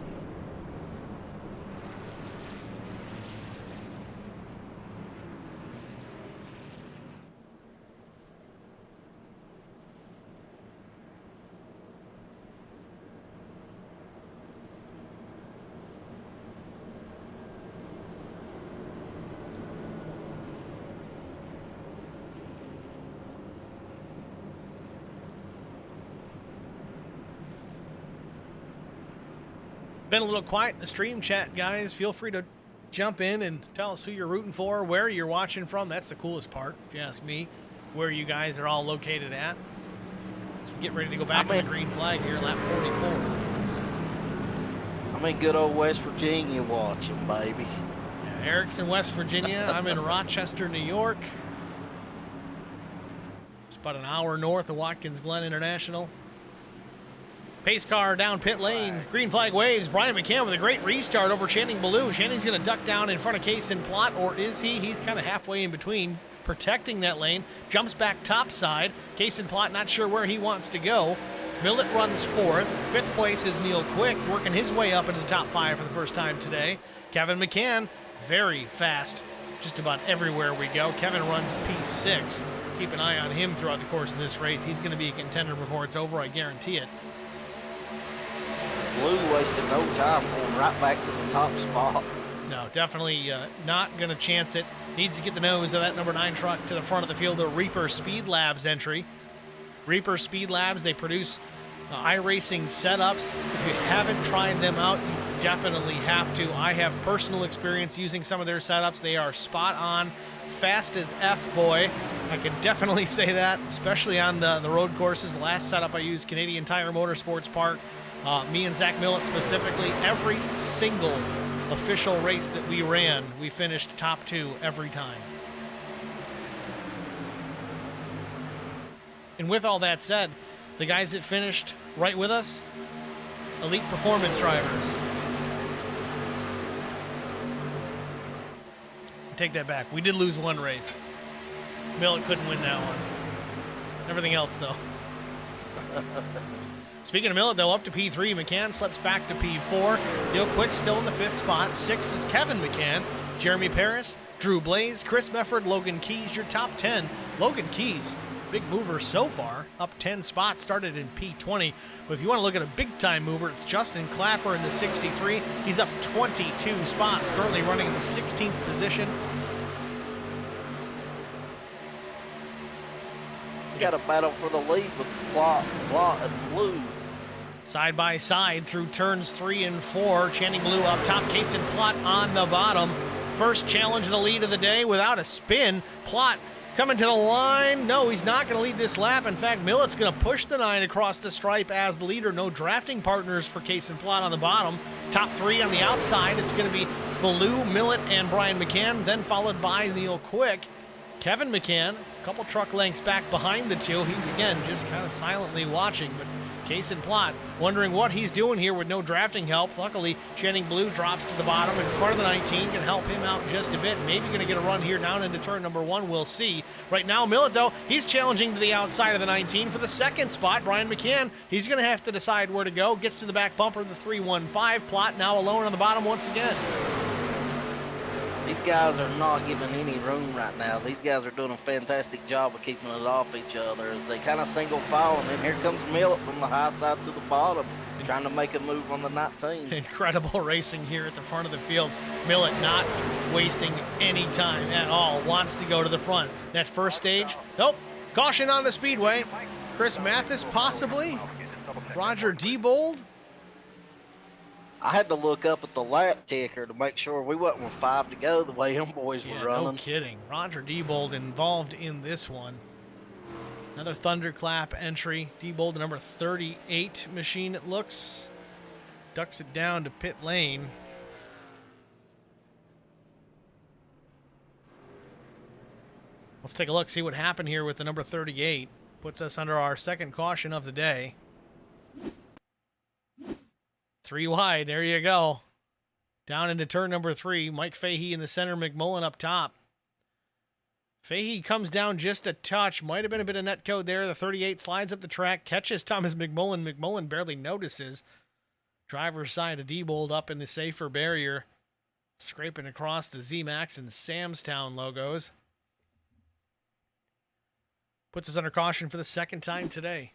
Been a little quiet in the stream chat, guys. Feel free to jump in and tell us who you're rooting for, where you're watching from. That's the coolest part, if you ask me, where you guys are all located at. So we get ready to go back to the green flag here, lap 44. I'm in good old West Virginia watching, baby. Yeah, Eric's in West Virginia. I'm in Rochester, New York. It's about an hour north of Watkins Glen International. Pace car down pit lane. Green flag waves. Brian McCann with a great restart over Channing Ballou. Channing's going to duck down in front of Case and Plot, or is he? He's kind of halfway in between, protecting that lane. Jumps back topside. Case and Plot not sure where he wants to go. Millet runs fourth. Fifth place is Neil Quick, working his way up into the top 5 for the first time today. Kevin McCann, very fast just about everywhere we go. Kevin runs P6. Keep an eye on him throughout the course of this race. He's going to be a contender before it's over, I guarantee it. Blue wasted no time going right back to the top spot. No, definitely not going to chance it. Needs to get the nose of that number 9 truck to the front of the field, the Reaper Speed Labs entry. Reaper Speed Labs, they produce iRacing setups. If you haven't tried them out, you definitely have to. I have personal experience using some of their setups. They are spot on, fast as F, boy. I can definitely say that, especially on the road courses. The last setup I used, Canadian Tire Motorsports Park. Me and Zach Millett specifically, every single official race that we ran, we finished top 2 every time. And with all that said, the guys that finished right with us, elite performance drivers. Take that back. We did lose one race. Millett couldn't win that one. Everything else, though. Speaking of Millett, though, up to P3. McCann slips back to P4. Neil Quick still in the 5th spot. 6 is Kevin McCann. Jeremy Paris, Drew Blaze, Chris Mefford, Logan Keys, your top 10. Logan Keys, big mover so far, up 10 spots, started in P20. But if you want to look at a big-time mover, it's Justin Clapper in the 63. He's up 22 spots, currently running in the 16th position. Got a battle for the lead with Plot and Blue. Side by side through turns 3 and 4. Channing Blue up top, Case and Plot on the bottom. First challenge of the lead of the day without a spin. Plot coming to the line. No, he's not going to lead this lap. In fact, Millett's going to push the 9 across the stripe as the leader. No drafting partners for Case and Plot on the bottom. Top 3 on the outside. It's going to be Ballou, Millett, and Brian McCann, then followed by Neil Quick. Kevin McCann, a couple truck lengths back behind the 2. He's, again, just kind of silently watching, but Case and Plot wondering what he's doing here with no drafting help. Luckily, Channing Blue drops to the bottom in front of the 19, can help him out just a bit. Maybe going to get a run here down into turn number 1. We'll see. Right now, Millett, though, he's challenging to the outside of the 19 for the 2nd spot. Brian McCann, he's going to have to decide where to go. Gets to the back bumper of the 315. Plot now alone on the bottom once again. These guys are not giving any room right now. These guys are doing a fantastic job of keeping it off each other as they kind of single file, and then here comes Millett from the high side to the bottom, trying to make a move on the 19. Incredible racing here at the front of the field. Millett not wasting any time at all. Wants to go to the front. That first stage, nope. Caution on the speedway. Chris Mathis possibly. Roger Diebold. I had to look up at the lap ticker to make sure we wasn't with 5 to go the way them boys were running. No kidding. Roger Diebold involved in this one. Another thunderclap entry. Diebold, number 38 machine, it looks. Ducks it down to pit lane. Let's take a look, see what happened here with the number 38. Puts us under our 2nd caution of the day. 3 wide, there you go. Down into turn number 3. Mike Fahey in the center, McMullen up top. Fahey comes down just a touch. Might have been a bit of net code there. The 38 slides up the track, catches Thomas McMullen. McMullen barely notices. Driver's side of Diebold up in the safer barrier. Scraping across the Z-Max and Samstown logos. Puts us under caution for the 2nd time today.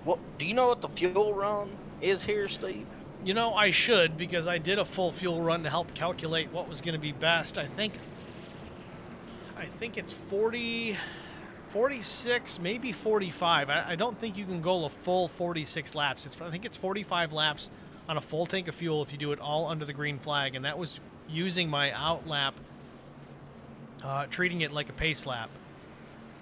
What do you know what the fuel run is here, Steve? You know, I should, because I did a full fuel run to help calculate what was going to be best. I think it's 40, 46, maybe 45. I don't think you can go a full 46 laps. I think it's 45 laps on a full tank of fuel if you do it all under the green flag, and that was using my out lap, treating it like a pace lap.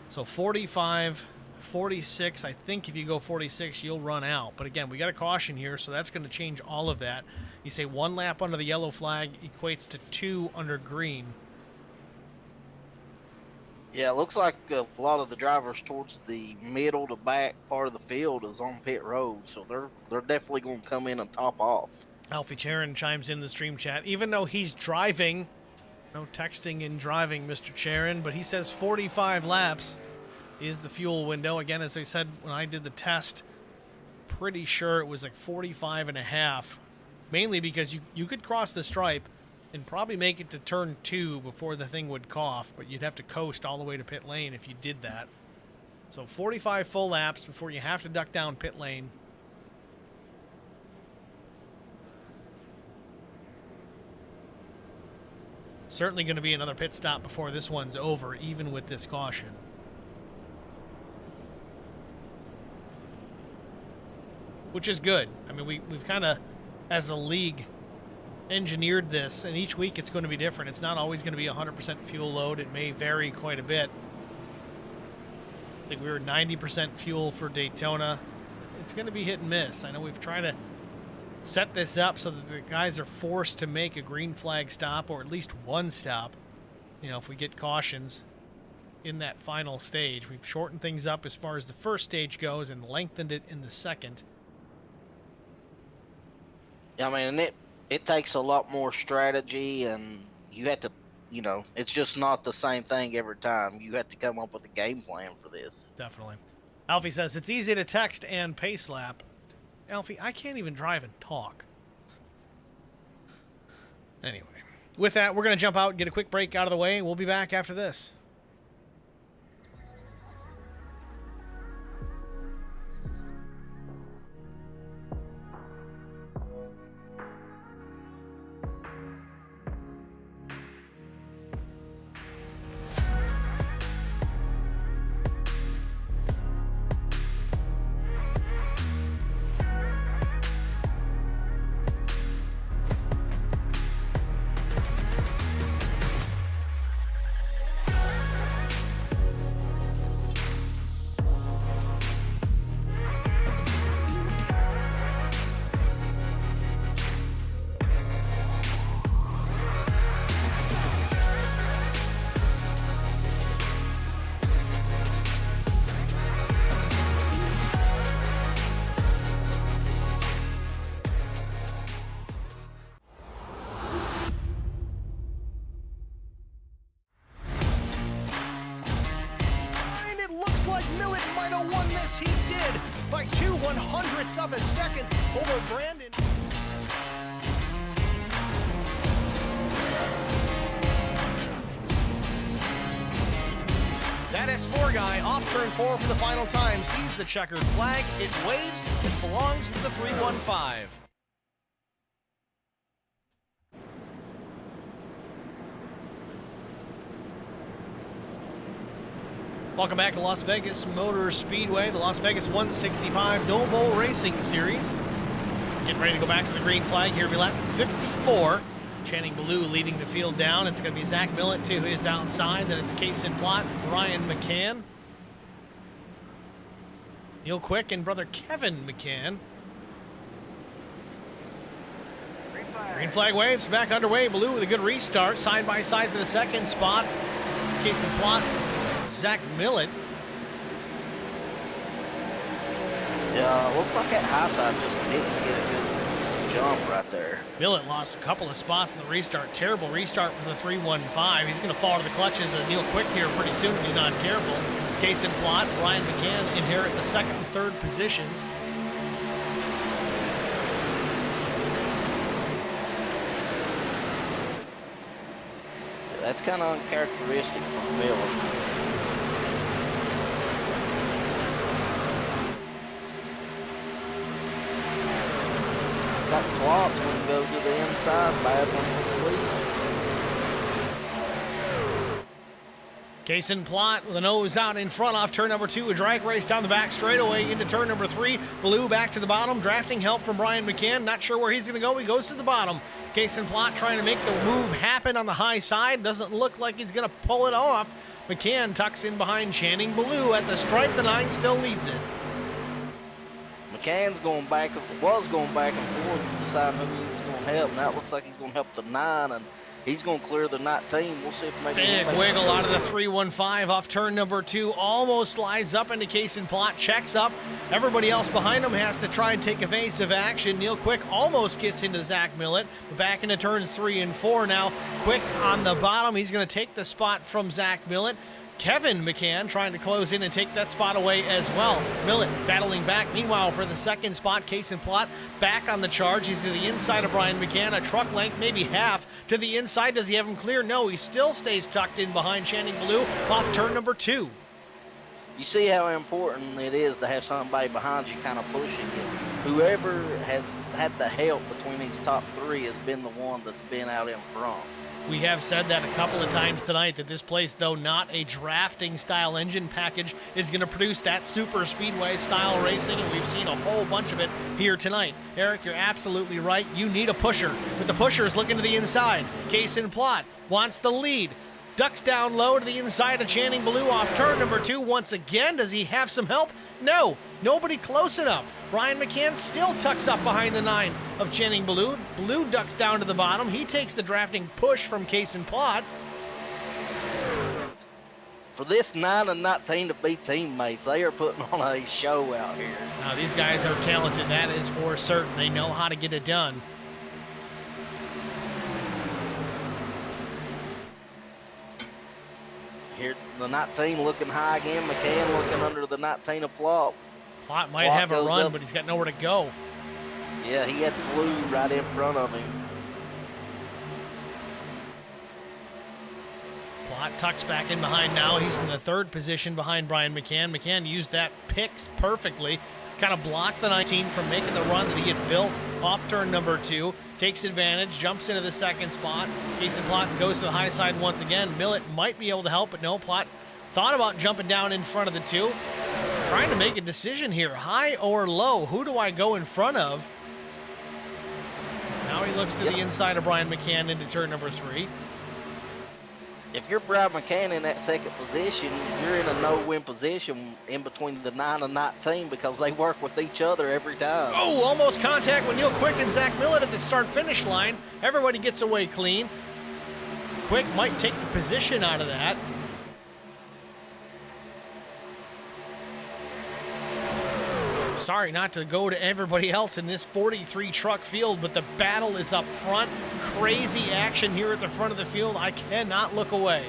So 45 46. I think if you go 46, you'll run out. But again, we got a caution here, so that's going to change all of that. You say 1 lap under the yellow flag equates to 2 under green. Yeah, it looks like a lot of the drivers towards the middle to back part of the field is on pit road, so they're definitely going to come in and top off. Alfie Charon chimes in the stream chat. Even though he's driving, no texting and driving, Mr. Charon, but he says 45 laps is the fuel window. Again, as I said when I did the test, pretty sure it was like 45 and a half, mainly because you could cross the stripe and probably make it to turn 2 before the thing would cough, but you'd have to coast all the way to pit lane if you did that. So 45 full laps before you have to duck down pit lane. Certainly going to be another pit stop before this one's over, even with this caution. Which is good. I mean, we've kind of, as a league, engineered this, and each week it's going to be different. It's not always going to be 100% fuel load. It may vary quite a bit. I think we were 90% fuel for Daytona. It's going to be hit and miss. I know we've tried to set this up so that the guys are forced to make a green flag stop, or at least one stop, you know, if we get cautions in that final stage. We've shortened things up as far as the first stage goes and lengthened it in the second. I mean, it takes a lot more strategy, and you have to, you know, it's just not the same thing every time. You have to come up with a game plan for this. Definitely. Alfie says, it's easy to text and pace lap. Alfie, I can't even drive and talk. Anyway, with that, we're going to jump out, get a quick break out of the way. We'll be back after this. He did by 2/100ths of a second over Brandon. That S4 guy off turn 4 for the final time sees the checkered flag. It waves. It belongs to the 315. Welcome back to Las Vegas Motor Speedway, the Las Vegas 165 No Bowl Racing Series. Getting ready to go back to the green flag here. We're lap 54. Channing Ballou leading the field down. It's going to be Zach Millett to his outside. Then it's Case in Plot, Brian McCann, Neil Quick, and brother Kevin McCann. Green flag waves back underway. Ballou with a good restart. Side by side for the second spot. It's Case in Plot, Zach Millett. Yeah, looks like that high side just didn't get a good jump right there. Millett lost a couple of spots in the restart. Terrible restart from the 315. He's going to fall to the clutches of Neil Quick here pretty soon if he's not careful. Case in Plot, Brian McCann inherit the second and third positions. That's kind of uncharacteristic from Millett. That Plot's going to go to the inside, bad one for the lead. Case in Plot with a nose out in front off turn number 2. A drag race down the back straightaway into turn number 3. Ballou back to the bottom. Drafting help from Brian McCann. Not sure where he's going to go. He goes to the bottom. Case in Plot trying to make the move happen on the high side. Doesn't look like he's going to pull it off. McCann tucks in behind Channing Ballou at the stripe. The 9 still leads it. McCann's was going back and forth deciding who he was going to help. Now it looks like he's going to help the 9, and he's going to clear the 19. We'll see if maybe big wiggle out of the 315 off turn number 2. Almost slides up into Case and Plot. Checks up. Everybody else behind him has to try and take evasive action. Neil Quick almost gets into Zach Millett. Back into turns 3 and 4 now. Quick on the bottom. He's going to take the spot from Zach Millett. Kevin McCann trying to close in and take that spot away as well. Millett battling back. Meanwhile, for the second spot, Case and Plot back on the charge. He's to the inside of Brian McCann, a truck length, maybe half to the inside. Does he have him clear? No, he still stays tucked in behind Channing Ballou off turn number 2. You see how important it is to have somebody behind you kind of pushing you. Whoever has had the help between these top 3 has been the one that's been out in front. We have said that a couple of times tonight, that this place, though not a drafting style engine package, is going to produce that super speedway style racing, and we've seen a whole bunch of it here tonight. Eric, you're absolutely right. You need a pusher, but the pusher is looking to the inside. Case and Plot wants the lead. Ducks down low to the inside of Channing Ballou off turn number 2 once again. Does he have some help? No, nobody close enough. Brian McCann still tucks up behind the 9 of Channing Ballou. Ballou ducks down to the bottom. He takes the drafting push from Case and Plot. For this 9 and 19 to be teammates, they are putting on a show out here. Now, these guys are talented, that is for certain. They know how to get it done. Here, the 19 looking high again. McCann looking under the 19 of Plot. Plot might have a run, but he's got nowhere to go. Yeah, he had Blue right in front of him. Plot tucks back in behind now. He's in the 3rd position behind Brian McCann. McCann used that picks perfectly. Kind of blocked the 19 from making the run that he had built off turn number 2. Takes advantage, jumps into the 2nd spot. Case and Plot goes to the high side once again. Millett might be able to help, but no. Plot thought about jumping down in front of the 2. Trying to make a decision here, high or low. Who do I go in front of? Now he looks to the inside of Brian McCann into turn number 3. If you're Brian McCann in that 2nd position, you're in a no-win position in between the 9 and 19 because they work with each other every time. Oh, almost contact with Neil Quick and Zach Millett at the start-finish line. Everybody gets away clean. Quick might take the position out of that. Sorry not to go to everybody else in this 43 truck field, but the battle is up front. Crazy action here at the front of the field. I cannot look away.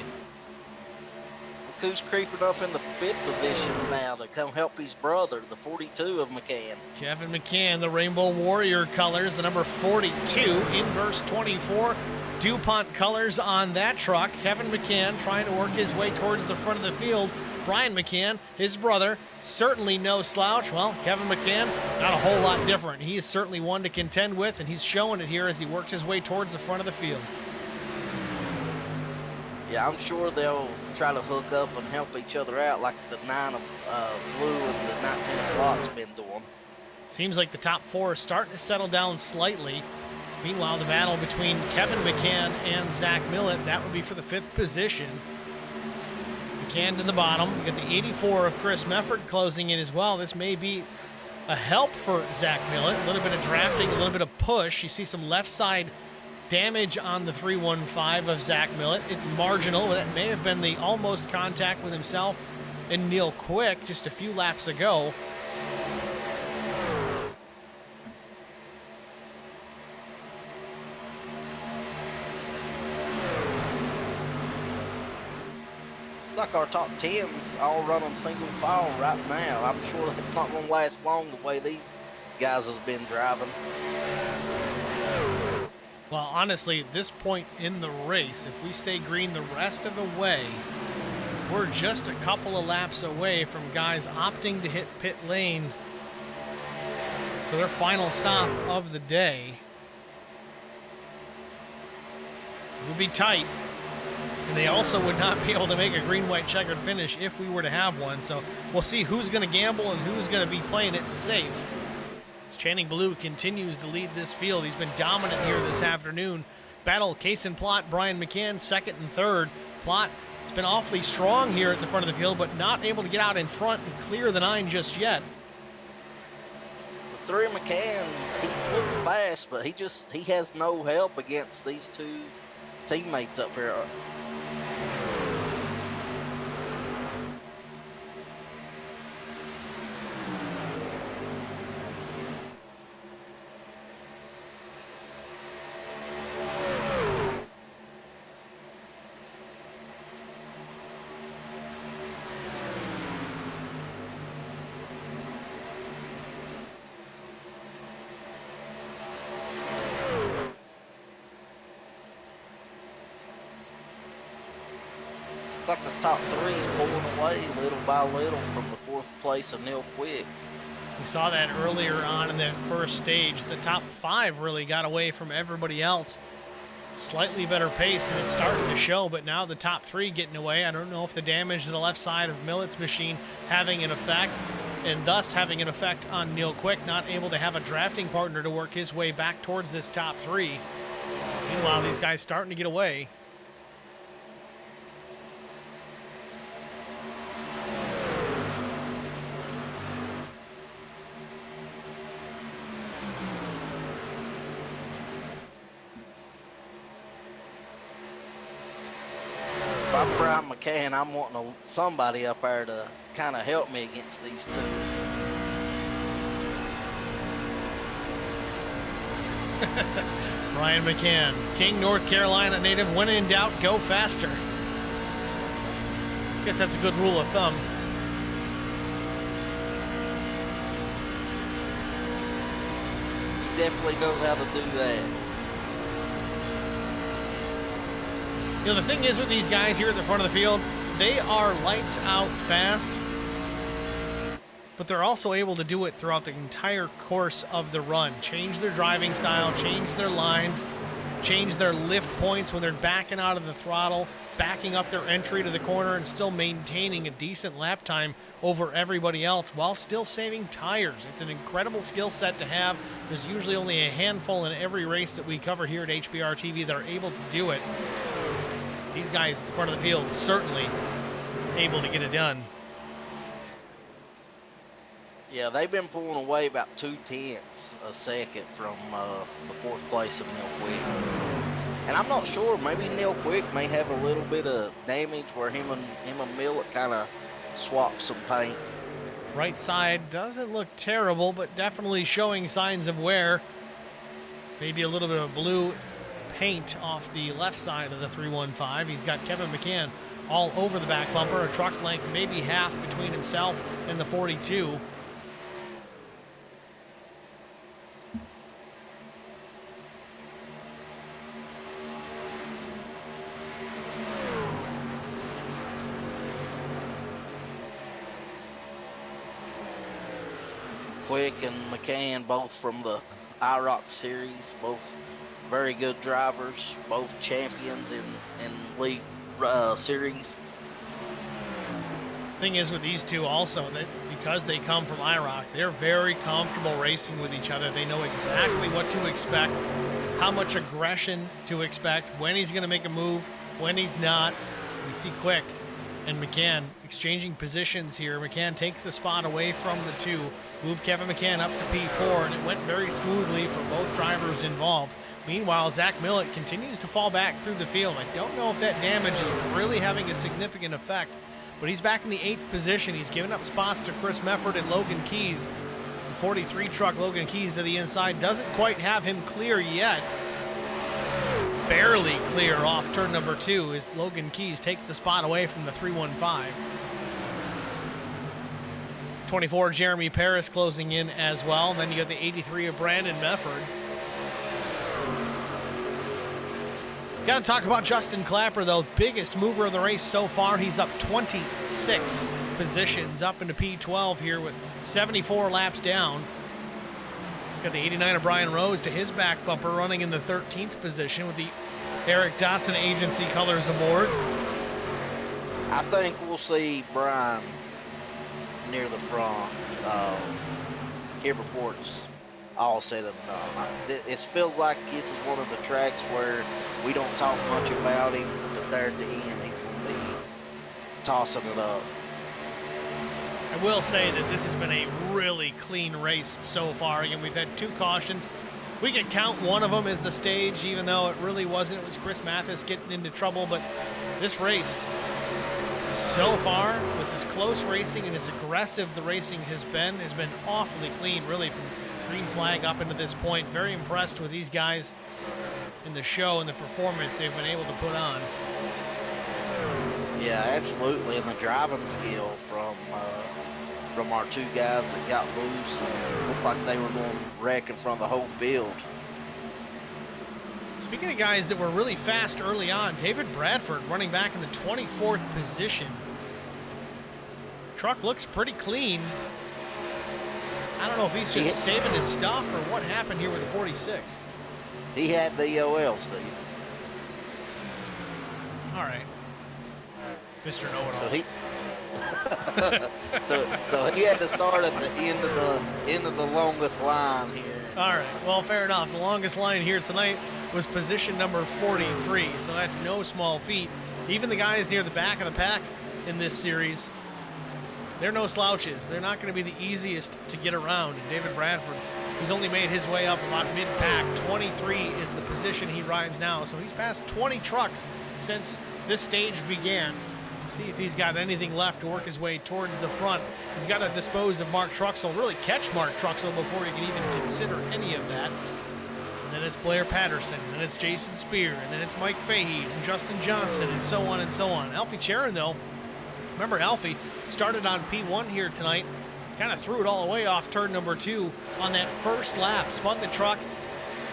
Look who's creeping up in the 5th position now to come help his brother, the 42 of McCann. Kevin McCann, the Rainbow Warrior colors, the number 42, inverse 24. DuPont colors on that truck. Kevin McCann trying to work his way towards the front of the field. Brian McCann, his brother, certainly no slouch. Well, Kevin McCann, not a whole lot different. He is certainly one to contend with, and he's showing it here as he works his way towards the front of the field. Yeah, I'm sure they'll try to hook up and help each other out like the 9 of Blue and the 19 of Plot's been doing. Seems like the top 4 are starting to settle down slightly. Meanwhile, the battle between Kevin McCann and Zach Millett, that would be for the 5th position. McCann to the bottom. We got the 84 of Chris Mefford closing in as well. This may be a help for Zach Millett. A little bit of drafting, a little bit of push. You see some left side damage on the 315 of Zach Millett. It's marginal. That may have been the almost contact with himself and Neil Quick just a few laps ago. Like our top 10s all running single file right now. I'm sure it's not going to last long the way these guys has been driving. Well, honestly, at this point in the race, if we stay green the rest of the way, we're just a couple of laps away from guys opting to hit pit lane for their final stop of the day. It would be tight. And they also would not be able to make a green-white checkered finish if we were to have one. So we'll see who's going to gamble and who's going to be playing it safe. As Channing Ballou continues to lead this field. He's been dominant here this afternoon. Battle Case and Plot, Brian McCann, 2nd and 3rd. Plot It's been awfully strong here at the front of the field, but not able to get out in front and clear the 9 just yet. The 3 McCann, he's looking fast, but he has no help against these 2 teammates up here. It's like the top 3 is pulling away little by little from the 4th place of Neil Quick. We saw that earlier on in that first stage. The top 5 really got away from everybody else. Slightly better pace, and it's starting to show, but now the top 3 getting away. I don't know if the damage to the left side of Millett's machine having an effect, and thus having an effect on Neil Quick, not able to have a drafting partner to work his way back towards this top 3. Meanwhile, these guys starting to get away. If I'm Brian McCann, I'm wanting somebody up there to kind of help me against these 2. Brian McCann, King, North Carolina native. When in doubt, go faster. Guess that's a good rule of thumb. He definitely knows how to do that. You know, the thing is with these guys here at the front of the field, they are lights out fast, but they're also able to do it throughout the entire course of the run. Change their driving style, change their lines, change their lift points when they're backing out of the throttle, backing up their entry to the corner, and still maintaining a decent lap time over everybody else while still saving tires. It's an incredible skill set to have. There's usually only a handful in every race that we cover here at HBR TV that are able to do it. These guys at the front of the field certainly able to get it done. Yeah, they've been pulling away about 0.2 a second from the 4th place of Neil Quick. And I'm not sure, maybe Neil Quick may have a little bit of damage where him and Millett kind of swap some paint. Right side doesn't look terrible, but definitely showing signs of wear. Maybe a little bit of blue paint off the left side of the 315. He's got Kevin McCann all over the back bumper, a truck length maybe half between himself and the 42. Quick and McCann, both from the IROC series, both very good drivers, both champions in league series. Thing is with these two also, that because they come from IROC, they're very comfortable racing with each other. They know exactly what to expect, how much aggression to expect, when he's going to make a move, when he's not. We see Quick and McCann exchanging positions here. McCann takes the spot away from the 2, moved Kevin McCann up to P4, and it went very smoothly for both drivers involved. Meanwhile, Zach Millett continues to fall back through the field. I don't know if that damage is really having a significant effect, but he's back in the 8th position. He's given up spots to Chris Mefford and Logan Keys. The 43 truck, Logan Keys to the inside, doesn't quite have him clear yet. Barely clear off turn number 2 as Logan Keys takes the spot away from the 315. 24, Jeremy Paris closing in as well. And then you got the 83 of Brandon Mefford. Got to talk about Justin Clapper, though. Biggest mover of the race so far. He's up 26 positions up into P12 here with 74 laps down. He's got the 89 of Brian Rose to his back bumper, running in the 13th position with the Eric Dotson Agency colors aboard. I think we'll see Brian near the front here before it's all said and done. It feels like this is one of the tracks where we don't talk much about him, but there at the end he's going to be tossing it up. I will say that this has been a really clean race so far. Again, we've had 2 cautions. We can count one of them as the stage, even though it really wasn't. It was Chris Mathis getting into trouble. But this race, so far, with as close racing and as aggressive the racing has been awfully clean, really, from green flag up into this point. Very impressed with these guys in the show and the performance they've been able to put on. Yeah, absolutely, and the driving skill from our 2 guys that got loose, looked like they were going wreck in front of the whole field. Speaking of guys that were really fast early on, David Bradford running back in the 24th position. Truck looks pretty clean. I don't know if he's just saving his stuff or what happened here with the 46. He had the EOL, Steve. All right. Mr. Know-it-all. So he had to start at the end of the longest line here. All right. Well, fair enough. The longest line here tonight was position number 43, so that's no small feat. Even the guys near the back of the pack in this series, they're no slouches. They're not going to be the easiest to get around. And David Bradford, he's only made his way up about mid-pack. 23 is the position he rides now, so he's passed 20 trucks since this stage began. See if he's got anything left to work his way towards the front. He's got to dispose of Mark Truxell, really catch Mark Truxell before he can even consider any of that. And then it's Blair Patterson, and then it's Jason Spear, and then it's Mike Fahey and Justin Johnson, and so on and so on. Alfie Charon, though, remember Alfie started on P1 here tonight, kind of threw it all away off turn number 2 on that first lap, spun the truck,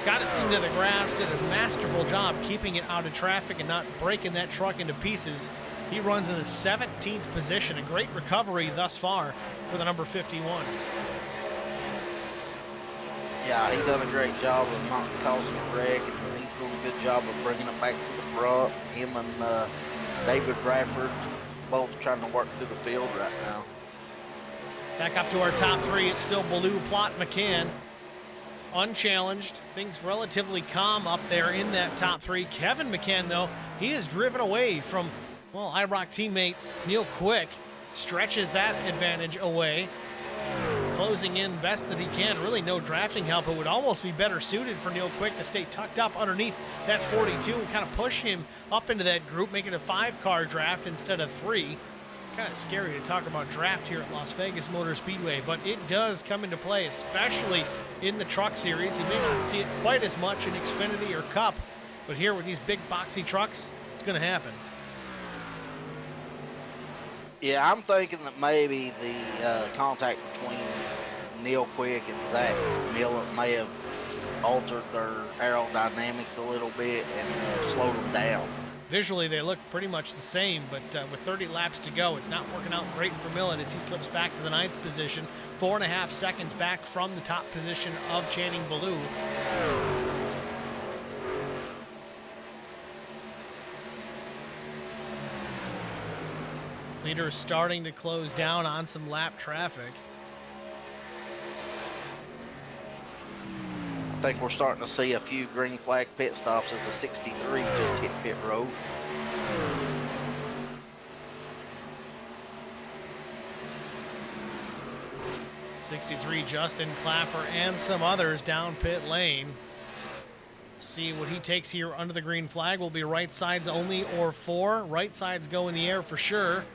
got it into the grass, did a masterful job keeping it out of traffic and not breaking that truck into pieces. He runs in the 17th position, a great recovery thus far for the number 51. Yeah, he done a great job of not causing a wreck, and he's doing a good job of bringing it back to the front. Him and David Bradford both trying to work through the field right now. Back up to our top 3, it's still Ballou, Plott, McCann. Unchallenged, things relatively calm up there in that top 3. Kevin McCann, though, he is driven away from, well, IROC teammate Neil Quick, stretches that advantage away, closing in best that he can. Really no drafting help. It would almost be better suited for Neil Quick to stay tucked up underneath that 42 and kind of push him up into that group, make it a 5-car draft instead of 3. Kind of scary to talk about draft here at Las Vegas Motor Speedway, but it does come into play, especially in the truck series. You may not see it quite as much in Xfinity or Cup, but here with these big boxy trucks, it's going to happen. Yeah, I'm thinking that maybe the contact between Neil Quick and Zach Miller may have altered their aerodynamics a little bit and slowed them down. Visually, they look pretty much the same, but with 30 laps to go, it's not working out great for Millen as he slips back to the 9th position, 4.5 seconds back from the top position of Channing Ballou. Leader starting to close down on some lap traffic. I think we're starting to see a few green flag pit stops as the 63 just hit pit road. '63 Justin Clapper and some others down pit lane. See what he takes here under the green flag. Will be right sides only or 4. Right sides go in the air for sure.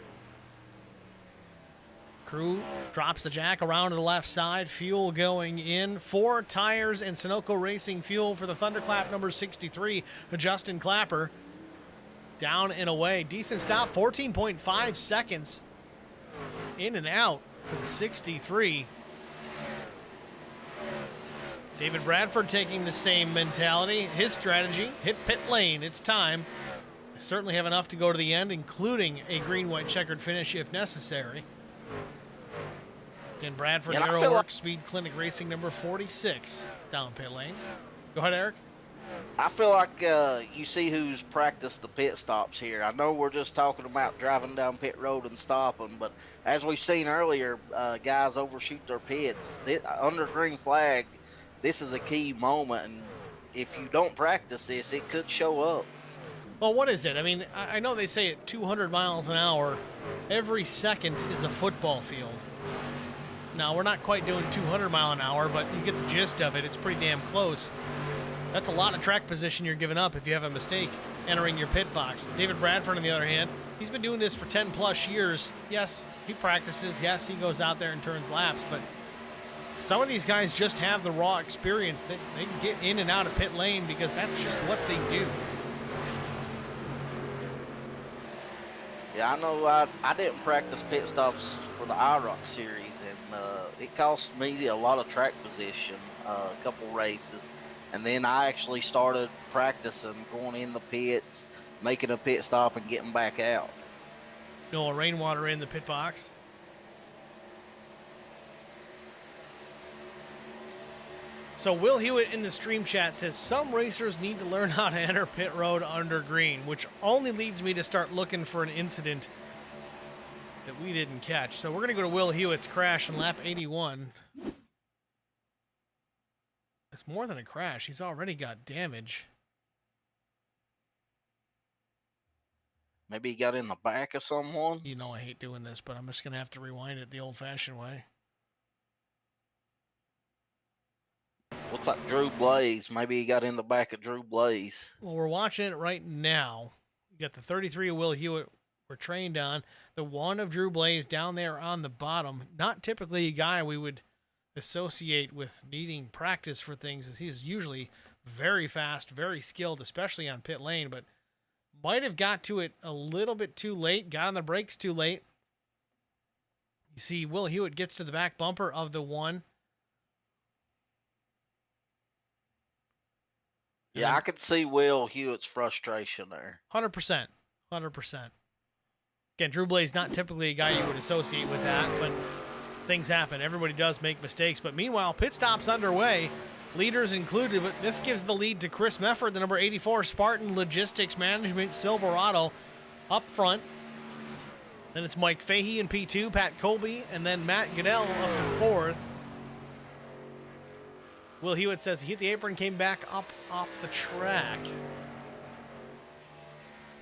Crew drops the jack around to the left side. Fuel going in. 4 tires and Sunoco Racing fuel for the Thunderclap number 63, Justin Clapper. Down and away. Decent stop. 14.5 seconds in and out for the 63. David Bradford taking the same mentality. His strategy, hit pit lane. It's time. I certainly have enough to go to the end, including a green-white checkered finish if necessary. Then Bradford Aeroworks Speed Clinic Racing number 46 down pit lane. Go ahead, Eric. I feel like you see who's practiced the pit stops here. I know we're just talking about driving down pit road and stopping, but as we've seen earlier, guys overshoot their pits. Under green flag, this is a key moment, and if you don't practice this, it could show up. Well, what is it? I mean, I know they say at 200 miles an hour, every second is a football field. Now, we're not quite doing 200 mile an hour, but you get the gist of it. It's pretty damn close. That's a lot of track position you're giving up if you have a mistake entering your pit box. David Bradford, on the other hand, he's been doing this for 10 plus years. Yes, he practices. Yes, he goes out there and turns laps, but some of these guys just have the raw experience that they can get in and out of pit lane because that's just what they do. Yeah, I know I didn't practice pit stops for the IROC series, and it cost me a lot of track position, a couple races. And then I actually started practicing going in the pits, making a pit stop, and getting back out. Noah Rainwater in the pit box. So Will Hewitt in the stream chat says, some racers need to learn how to enter pit road under green, which only leads me to start looking for an incident that we didn't catch. So we're going to go to Will Hewitt's crash in lap 81. It's more than a crash. He's already got damage. Maybe he got in the back of someone. You know I hate doing this, but I'm just going to have to rewind it the old-fashioned way. Looks like Drew Blaze. Maybe he got in the back of Drew Blaze. Well, we're watching it right now. You got the 33 of Will Hewitt we're trained on. The 1 of Drew Blaze down there on the bottom. Not typically a guy we would associate with needing practice for things, as he's usually very fast, very skilled, especially on pit lane, but might have got to it a little bit too late, got on the brakes too late. You see Will Hewitt gets to the back bumper of the 1. Yeah, I could see Will Hewitt's frustration there. 100%. 100%. Again, Drew Blaze not typically a guy you would associate with that, but things happen. Everybody does make mistakes. But meanwhile, pit stop's underway, leaders included, but this gives the lead to Chris Mefford, the number 84 Spartan Logistics Management Silverado up front. Then it's Mike Fahey in P2, Pat Colby, and then Matt Goodell up to 4th. Will Hewitt says he hit the apron, came back up off the track.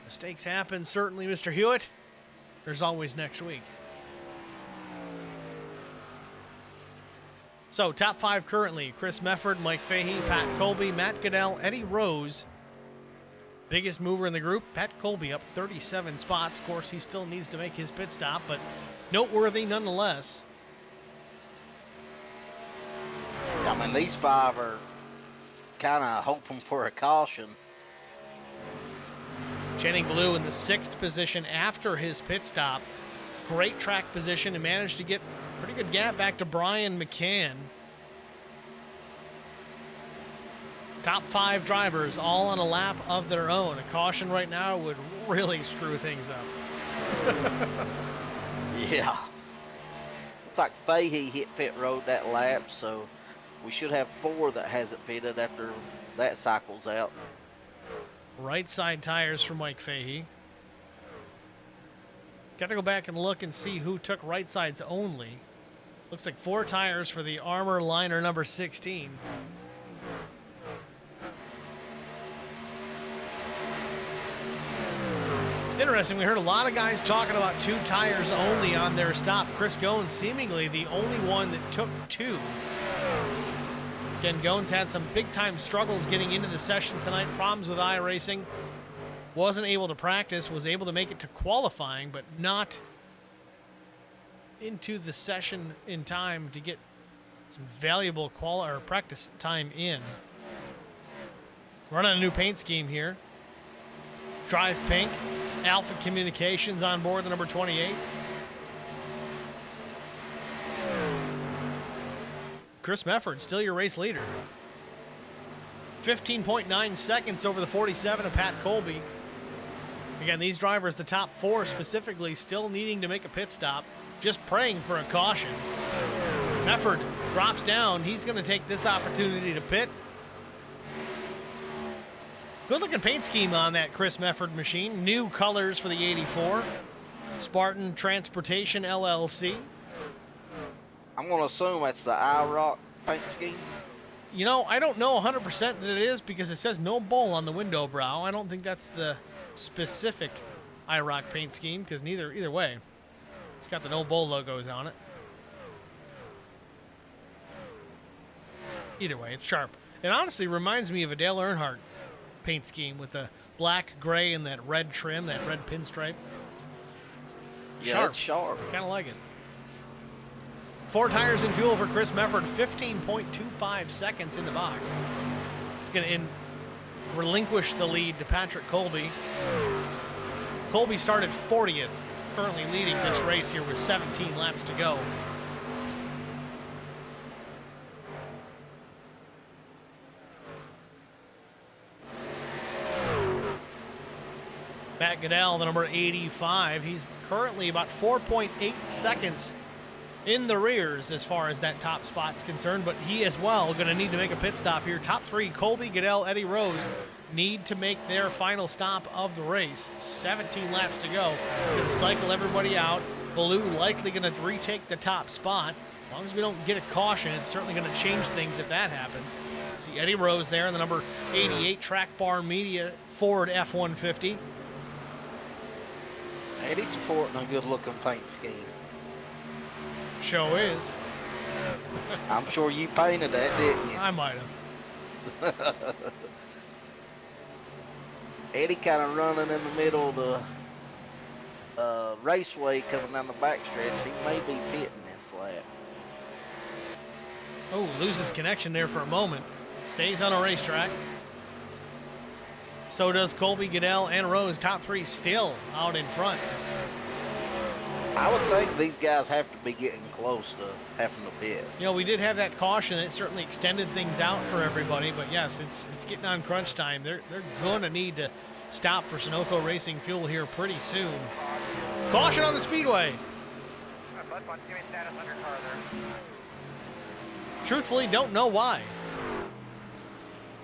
Mistakes happen, certainly, Mr. Hewitt. There's always next week. So, top 5 currently. Chris Mefford, Mike Fahey, Pat Colby, Matt Goodell, Eddie Rose. Biggest mover in the group, Pat Colby up 37 spots. Of course, he still needs to make his pit stop, but noteworthy nonetheless. I mean, these 5 are kind of hoping for a caution. Channing Blue in the 6th position after his pit stop. Great track position and managed to get a pretty good gap back to Brian McCann. Top 5 drivers all on a lap of their own. A caution right now would really screw things up. Yeah. Looks like Fahey hit pit road that lap, so we should have 4 that hasn't pitted after that cycle's out. Right side tires for Mike Fahey. Got to go back and look and see who took right sides only. Looks like 4 tires for the Armor Liner number 16. It's interesting, we heard a lot of guys talking about 2 tires only on their stop. Chris Goins seemingly the only one that took 2. Again, Goins had some big-time struggles getting into the session tonight, problems with iRacing. Wasn't able to practice, was able to make it to qualifying, but not into the session in time to get some valuable practice time in. Running a new paint scheme here. Drive pink. Alpha Communications on board, the number 28. Chris Mefford, still your race leader. 15.9 seconds over the 47 of Pat Colby. Again, these drivers, the top 4 specifically, still needing to make a pit stop, just praying for a caution. Mefford drops down. He's going to take this opportunity to pit. Good-looking paint scheme on that Chris Mefford machine. New colors for the 84. Spartan Transportation LLC. I'm going to assume that's the IROC paint scheme. You know, I don't know 100% that it is because it says no bull on the window brow. I don't think that's the specific IROC paint scheme, because either way, it's got the No Bull logos on it. Either way, it's sharp. It honestly reminds me of a Dale Earnhardt paint scheme with the black, gray, and that red trim, that red pinstripe. Yeah, it's sharp. Kind of like it. 4 tires and fuel for Chris Mefford, 15.25 seconds in the box. It's going to relinquish the lead to Patrick Colby. Colby started 40th, currently leading this race here with 17 laps to go. Matt Goodell, the number 85, he's currently about 4.8 seconds in the rears as far as that top spot's concerned, but he as well going to need to make a pit stop here. Top 3, Colby, Goodell, Eddie Rose, need to make their final stop of the race. 17 laps to go. He's going to cycle everybody out. Baloo likely going to retake the top spot. As long as we don't get a caution, it's certainly going to change things if that happens. See Eddie Rose there in the number 88 Track Bar Media Ford F-150. Eddie's supporting a good-looking paint scheme. Show is. I'm sure you painted that, didn't you? I might have. Eddie kind of running in the middle of the Raceway coming down the backstretch. He may be pitting this lap. Oh, loses connection there for a moment. Stays on a racetrack. So does Colby, Goodell, and Rose. Top 3 still out in front. I would think these guys have to be getting close to having to pit. You know, we did have that caution. It certainly extended things out for everybody. But yes, it's getting on crunch time. They're going to need to stop for Sunoco Racing fuel here pretty soon. Caution on the speedway. Truthfully, don't know why.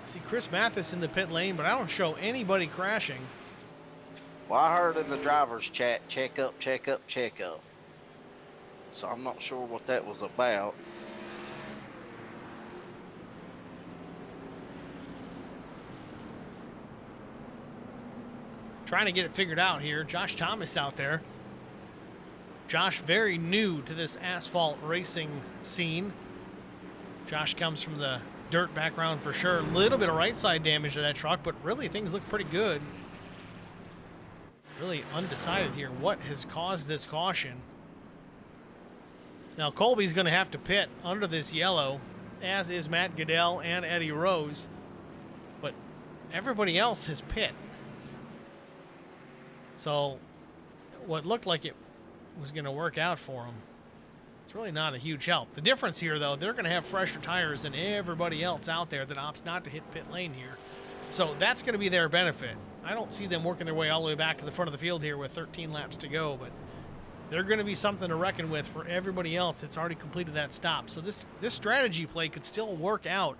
See Chris Mathis in the pit lane, but I don't show anybody crashing. Well, I heard in the driver's chat, check up, check up, check up. So I'm not sure what that was about. Trying to get it figured out here. Josh Thomas out there. Josh very new to this asphalt racing scene. Josh comes from the dirt background for sure. A little bit of right side damage to that truck, but really things look pretty good. Really undecided here what has caused this caution. Now Colby's going to have to pit under this yellow, as is Matt Goodell and Eddie Rose, but everybody else has pit. So what looked like it was going to work out for them, it's really not a huge help. The difference here, though, they're going to have fresher tires than everybody else out there that opts not to hit pit lane here. So that's going to be their benefit. I don't see them working their way all the way back to the front of the field here with 13 laps to go, but they're going to be something to reckon with for everybody else that's already completed that stop. So this strategy play could still work out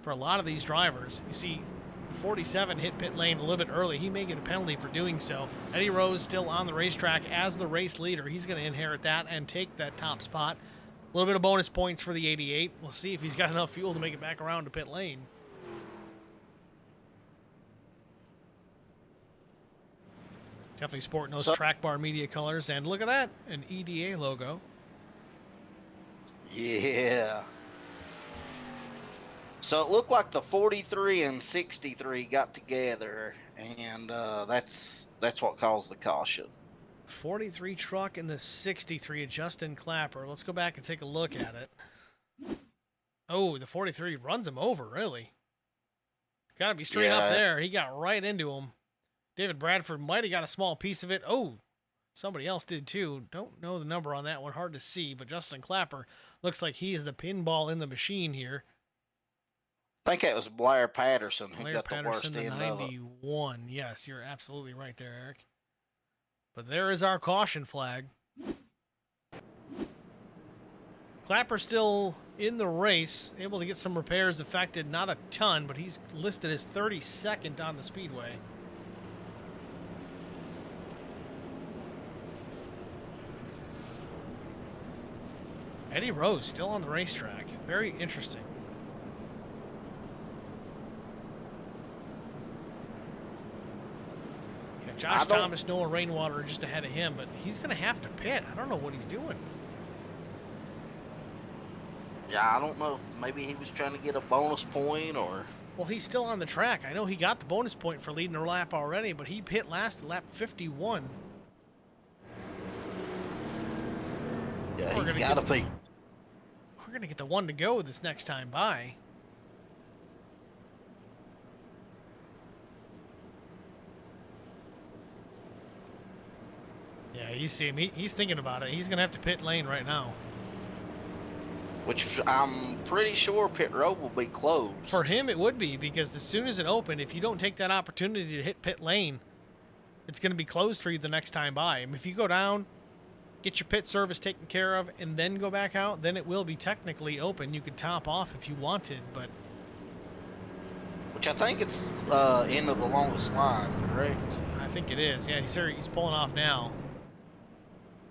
for a lot of these drivers. You see 47 hit pit lane a little bit early. He may get a penalty for doing so. Eddie Rose still on the racetrack as the race leader. He's going to inherit that and take that top spot. A little bit of bonus points for the 88. We'll see if he's got enough fuel to make it back around to pit lane. Definitely sporting those Track Bar Media colors. And look at that, an EDA logo. Yeah. So it looked like the 43 and 63 got together, and that's what caused the caution. 43 truck and the 63, Justin Clapper. Let's go back and take a look at it. Oh, the 43 runs him over, really. Got to be straight up there. He got right into him. David Bradford might have got a small piece of it. Oh, somebody else did too. Don't know the number on that one. Hard to see, but Justin Clapper looks like he's the pinball in the machine here. I think it was Blair Patterson who Blair got Patterson, the worst the end 91. of it. Yes, you're absolutely right there, Eric. But there is our caution flag. Clapper still in the race, able to get some repairs affected. Not a ton, but he's listed as 32nd on the speedway. Eddie Rose still on the racetrack. Very interesting. Josh Thomas, Noah Rainwater are just ahead of him, but he's going to have to pit. I don't know what he's doing. Yeah, I don't know if maybe he was trying to get a bonus point or... Well, he's still on the track. I know he got the bonus point for leading a lap already, but he pit last at lap 51. Yeah, he's got to be. We're going to get the one to go this next time by. Yeah, you see him. He's thinking about it. He's going to have to pit lane right now. Which I'm pretty sure pit road will be closed. For him, it would be, because as soon as it opened, if you don't take that opportunity to hit pit lane, it's going to be closed for you the next time by. I mean, if you go down, get your pit service taken care of, and then go back out, then it will be technically open. You could top off if you wanted, but... Which I think it's end of the longest line, correct? I think it is. Yeah, he's pulling off now.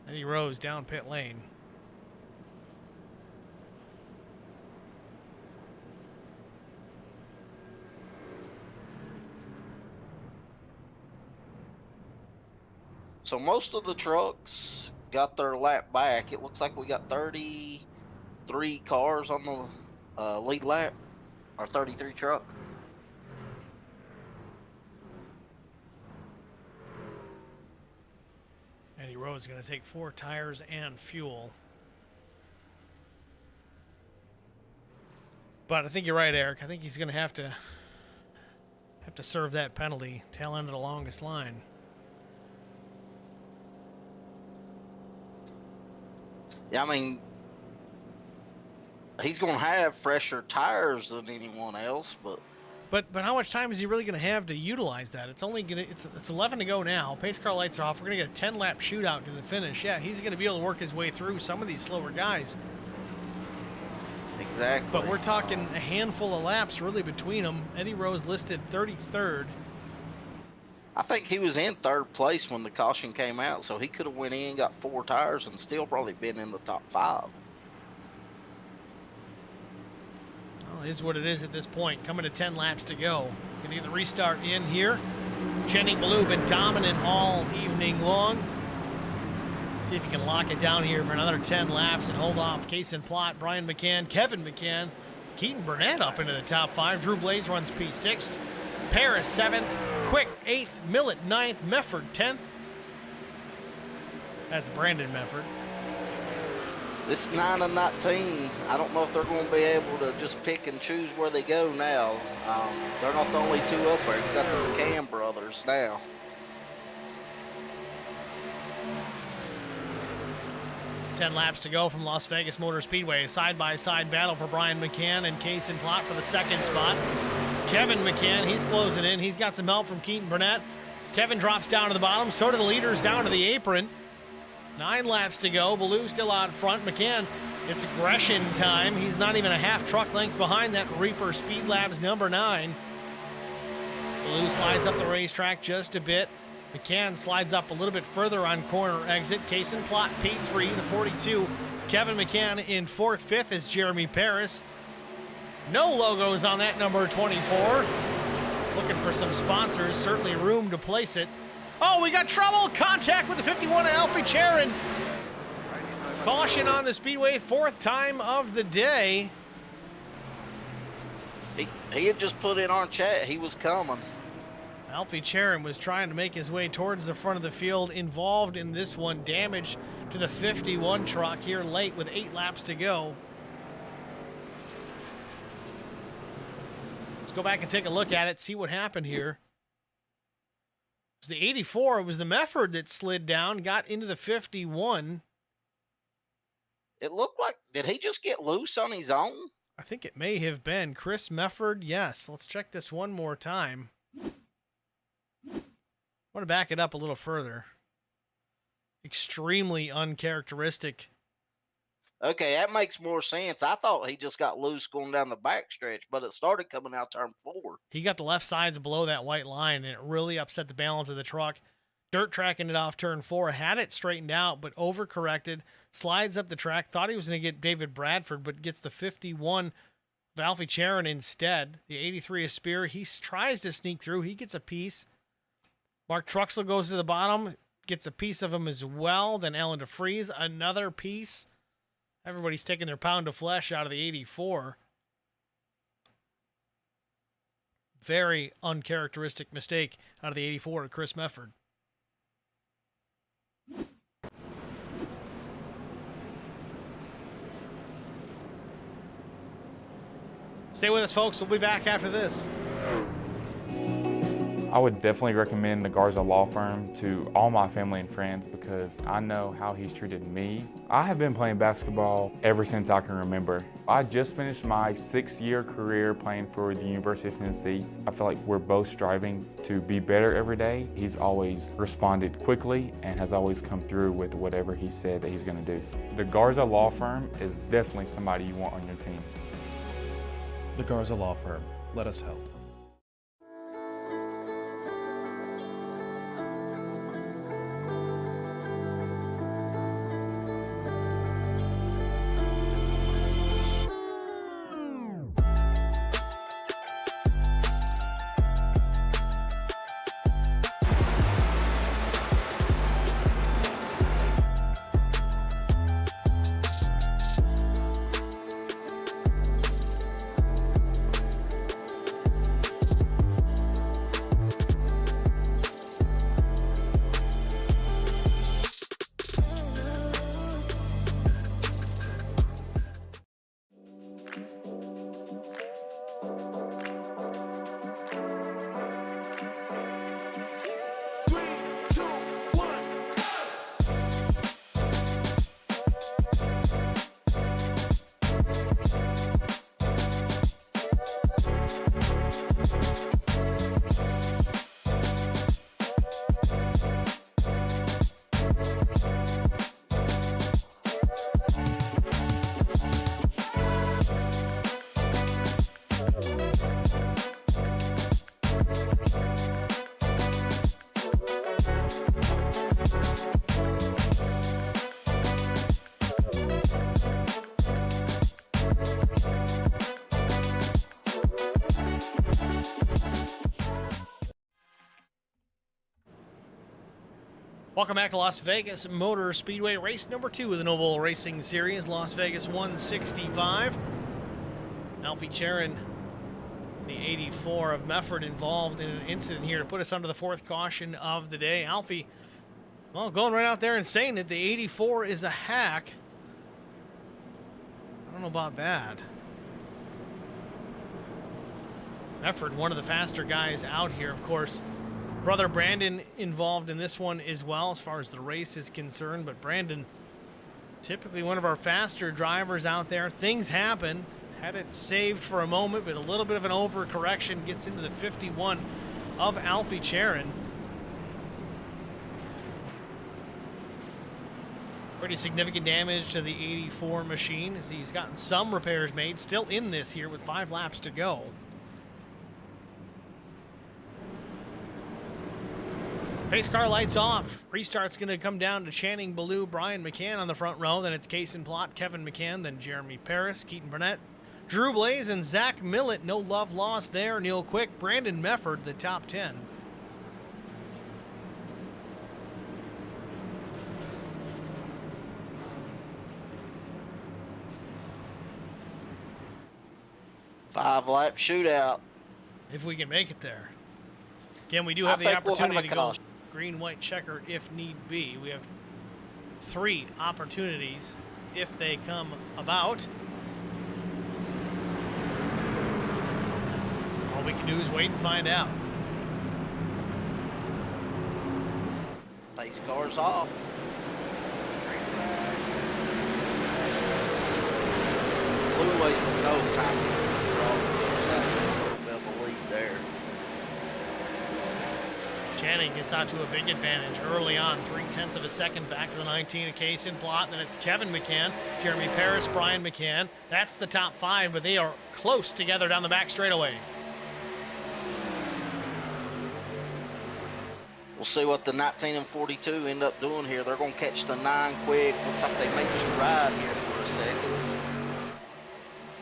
And he rose down pit lane. So most of the trucks got their lap back. It looks like we got 33 cars on the lead lap, or 33 trucks. Eddie Rose is going to take 4 tires and fuel. But I think you're right, Eric. I think he's going to have to serve that penalty, tail end of the longest line. Yeah, I mean, he's going to have fresher tires than anyone else, but But how much time is he really going to have to utilize that? It's only going to it's 11 to go now. Pace car lights are off. We're going to get a 10-lap shootout to the finish. Yeah, he's going to be able to work his way through some of these slower guys. exactly. But we're talking a handful of laps really between them. Eddie Rose listed 33rd. I think he was in 3rd place when the caution came out, so he could have went in, got 4 tires, and still probably been in the top 5. Well, it is what it is at this point. Coming to 10 laps to go. Going to get the restart in here. Channing Ballou been dominant all evening long. See if he can lock it down here for another 10 laps and hold off Kason Plott, Brian McCann, Kevin McCann, Keaton Burnett up into the top 5. Drew Blaze runs P6th. Paris 7th. Quick 8th. Millett 9th. Mefford 10th. That's Brandon Mefford. This 9 and 19, I don't know if they're going to be able to just pick and choose where they go now. They're not the only 2 up there. You got the McCann brothers now. Ten laps to go from Las Vegas Motor Speedway. Side-by-side battle for Brian McCann and Kason Plott for the 2nd spot. Kevin McCann, he's closing in. He's got some help from Keaton Burnett. Kevin drops down to the bottom. So do the leaders down to the apron. 9 laps to go. Ballou still out front. McCann, it's aggression time. He's not even a half truck length behind that Reaper Speed Labs number 9. Ballou slides up the racetrack just a bit. McCann slides up a little bit further on corner exit. Kason Plott, P3, the 42. Kevin McCann in 4th, 5th is Jeremy Paris. No logos on that number 24. Looking for some sponsors. Certainly room to place it. Oh, we got trouble. Contact with the 51 Alfie Charon. Caution on the speedway. 4th time of the day. He had just put in our chat he was coming. Alfie Charon was trying to make his way towards the front of the field. Involved in this one. Damage to the 51 truck here late with 8 laps to go. Go back and take a look at it, see what happened here. It was the 84. It was the Mefford that slid down, got into the 51. It looked like, did he just get loose on his own? I think it may have been Chris Mefford. Yes, let's check this one more time. I want to back it up a little further. Extremely uncharacteristic. Okay, that makes more sense. I thought he just got loose going down the backstretch, but it started coming out turn 4. He got the left sides below that white line, and it really upset the balance of the truck. Dirt tracking it off turn 4, had it straightened out, but overcorrected, slides up the track. Thought he was going to get David Bradford, but gets the 51 of Alfie Charon instead. The 83 of Spear, he tries to sneak through. He gets a piece. Mark Truxell goes to the bottom, gets a piece of him as well. Then Alan DeFries, another piece. Everybody's taking their pound of flesh out of the 84. Very uncharacteristic mistake out of the 84 of Chris Mefford. Stay with us, folks. We'll be back after this. I would definitely recommend the Garza Law Firm to all my family and friends because I know how he's treated me. I have been playing basketball ever since I can remember. I just finished my 6-year career playing for the University of Tennessee. I feel like we're both striving to be better every day. He's always responded quickly and has always come through with whatever he said that he's going to do. The Garza Law Firm is definitely somebody you want on your team. The Garza Law Firm. Let us help. Welcome back to Las Vegas Motor Speedway, race number 2 of the Noble Racing Series, Las Vegas 165. Alfie Charon, the 84 of Mefford, involved in an incident here to put us under the 4th caution of the day. Alfie, well, going right out there and saying that the 84 is a hack. I don't know about that. Mefford, one of the faster guys out here, of course. Brother Brandon involved in this one as well as far as the race is concerned, but Brandon, typically one of our faster drivers out there. Things happen. Had it saved for a moment, but a little bit of an overcorrection gets into the 51 of Alfie Charon. Pretty significant damage to the 84 machine as he's gotten some repairs made. Still in this here with 5 laps to go. Pace car lights off. Restart's going to come down to Channing Ballou, Brian McCann on the front row. Then it's Case and Plot, Kevin McCann, then Jeremy Paris, Keaton Burnett, Drew Blaze, and Zach Millett. No love lost there. Neil Quick, Brandon Mefford, the top 10. Five-lap shootout. If we can make it there. Again, we do have the opportunity to go green, white, checkered if need be. We have 3 opportunities if they come about. All we can do is wait and find out. Pace car's off. Blue wasted no time to draw a little bit of a lead there. Channing gets out to a big advantage early on, 0.3 of a second back to the 19 of Case in Plot. Then it's Kevin McCann, Jeremy Paris, Brian McCann. That's the top 5, but they are close together down the back straightaway. We'll see what the 19 and 42 end up doing here. They're going to catch the 9 quick. Looks like they may just ride here for a second.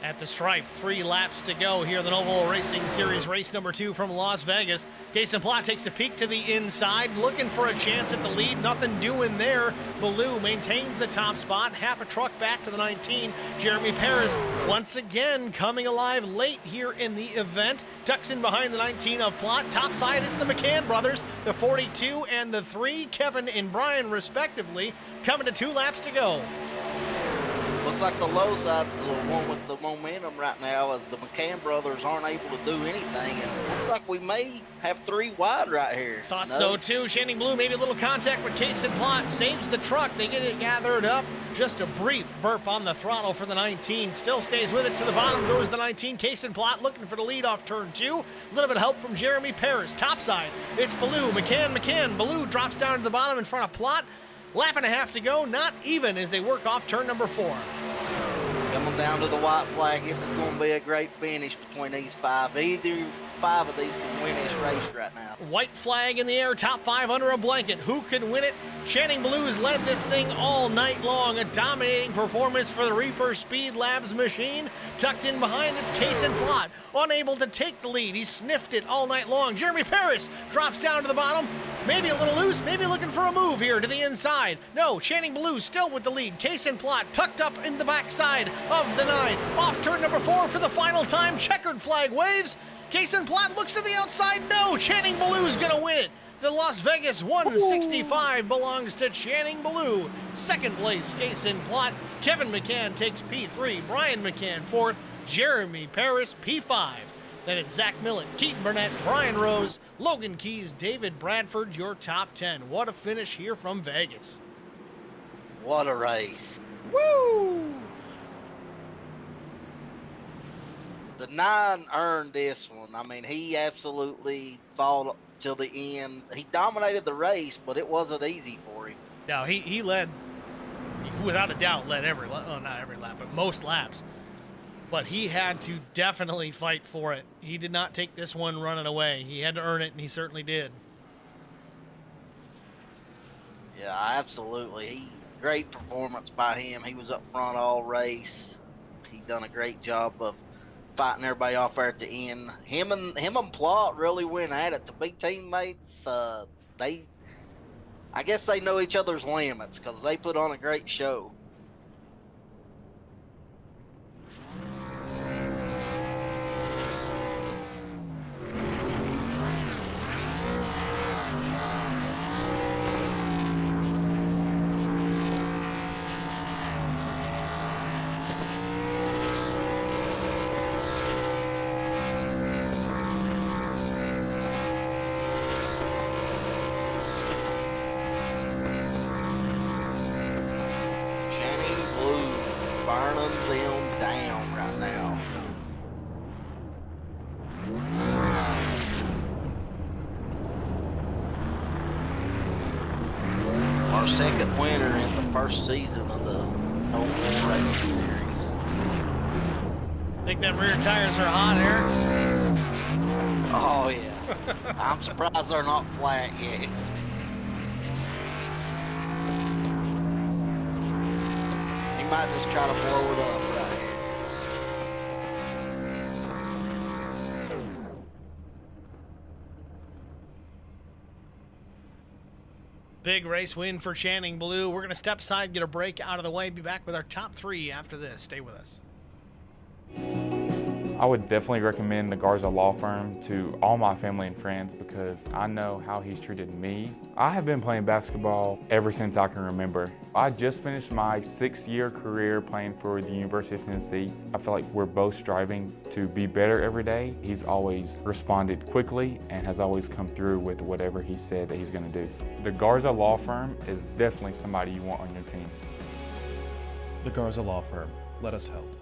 At the stripe, 3 laps to go here, the Noble Racing Series race number 2 from Las Vegas. Kason Plott takes a peek to the inside, looking for a chance at the lead. Nothing doing there. Baloo maintains the top spot, half a truck back to the 19. Jeremy Paris once again coming alive late here in the event. Tucks in behind the 19 of Plott. Top side, it's the McCann brothers, the 42 and the 3, Kevin and Brian respectively, coming to 2 laps to go. Looks like the low side's the one with the momentum right now, as the McCann brothers aren't able to do anything, and it looks like we may have 3 wide right here. Thought so too. Channing Blue, maybe a little contact with Kason Plott, saves the truck. They get it gathered up. Just a brief burp on the throttle for the 19. Still stays with it to the bottom, goes the 19. Kason Plott looking for the lead off turn 2. A little bit of help from Jeremy Paris. Topside, it's Baloo, McCann. Baloo drops down to the bottom in front of Plott. Lap and a half to go, not even as they work off turn number 4. Coming down to the white flag, this is going to be a great finish between these 5. Either 5 of these can win this race right now. White flag in the air, top 5 under a blanket. Who can win it? Channing Blue has led this thing all night long. A dominating performance for the Reaper Speed Labs machine. Tucked in behind, it's Kason Plott, unable to take the lead. He sniffed it all night long. Jeremy Paris drops down to the bottom. Maybe a little loose, maybe looking for a move here to the inside. No, Channing Blue still with the lead. Kason Plott tucked up in the backside of the 9. Off turn number 4 for the final time. Checkered flag waves. Kason Plott looks to the outside. No, Channing Blue's gonna win it. The Las Vegas 165 belongs to Channing Blue. Second place, Kason Plott. Kevin McCann takes P3. Brian McCann 4th. Jeremy Paris P5. Then it's Zach Millett, Keaton Burnett, Brian Rose, Logan Keys, David Bradford, your top 10. What a finish here from Vegas. What a race. Woo! The 9 earned this one. I mean, he absolutely fought till the end. He dominated the race, but it wasn't easy for him. No, he led, without a doubt, led every lap. Oh, not every lap, but most laps. But he had to definitely fight for it. He did not take this one running away. He had to earn it, and he certainly did. Yeah, absolutely. Great performance by him. He was up front all race. He done a great job of fighting everybody off there at the end. Him and Plott really went at it. To be teammates, I guess they know each other's limits, because they put on a great show. Burning them down right now. Our second winner in the first season of the Noble Racing Series. Think them rear tires are hot, Eric? Oh yeah. I'm surprised they're not flat yet. He might just try to blow it up right here. Big race win for Channing Blue. We're going to step aside, get a break out of the way, be back with our top 3 after this. Stay with us. I would definitely recommend the Garza Law Firm to all my family and friends because I know how he's treated me. I have been playing basketball ever since I can remember. I just finished my 6-year career playing for the University of Tennessee. I feel like we're both striving to be better every day. He's always responded quickly and has always come through with whatever he said that he's going to do. The Garza Law Firm is definitely somebody you want on your team. The Garza Law Firm. Let us help.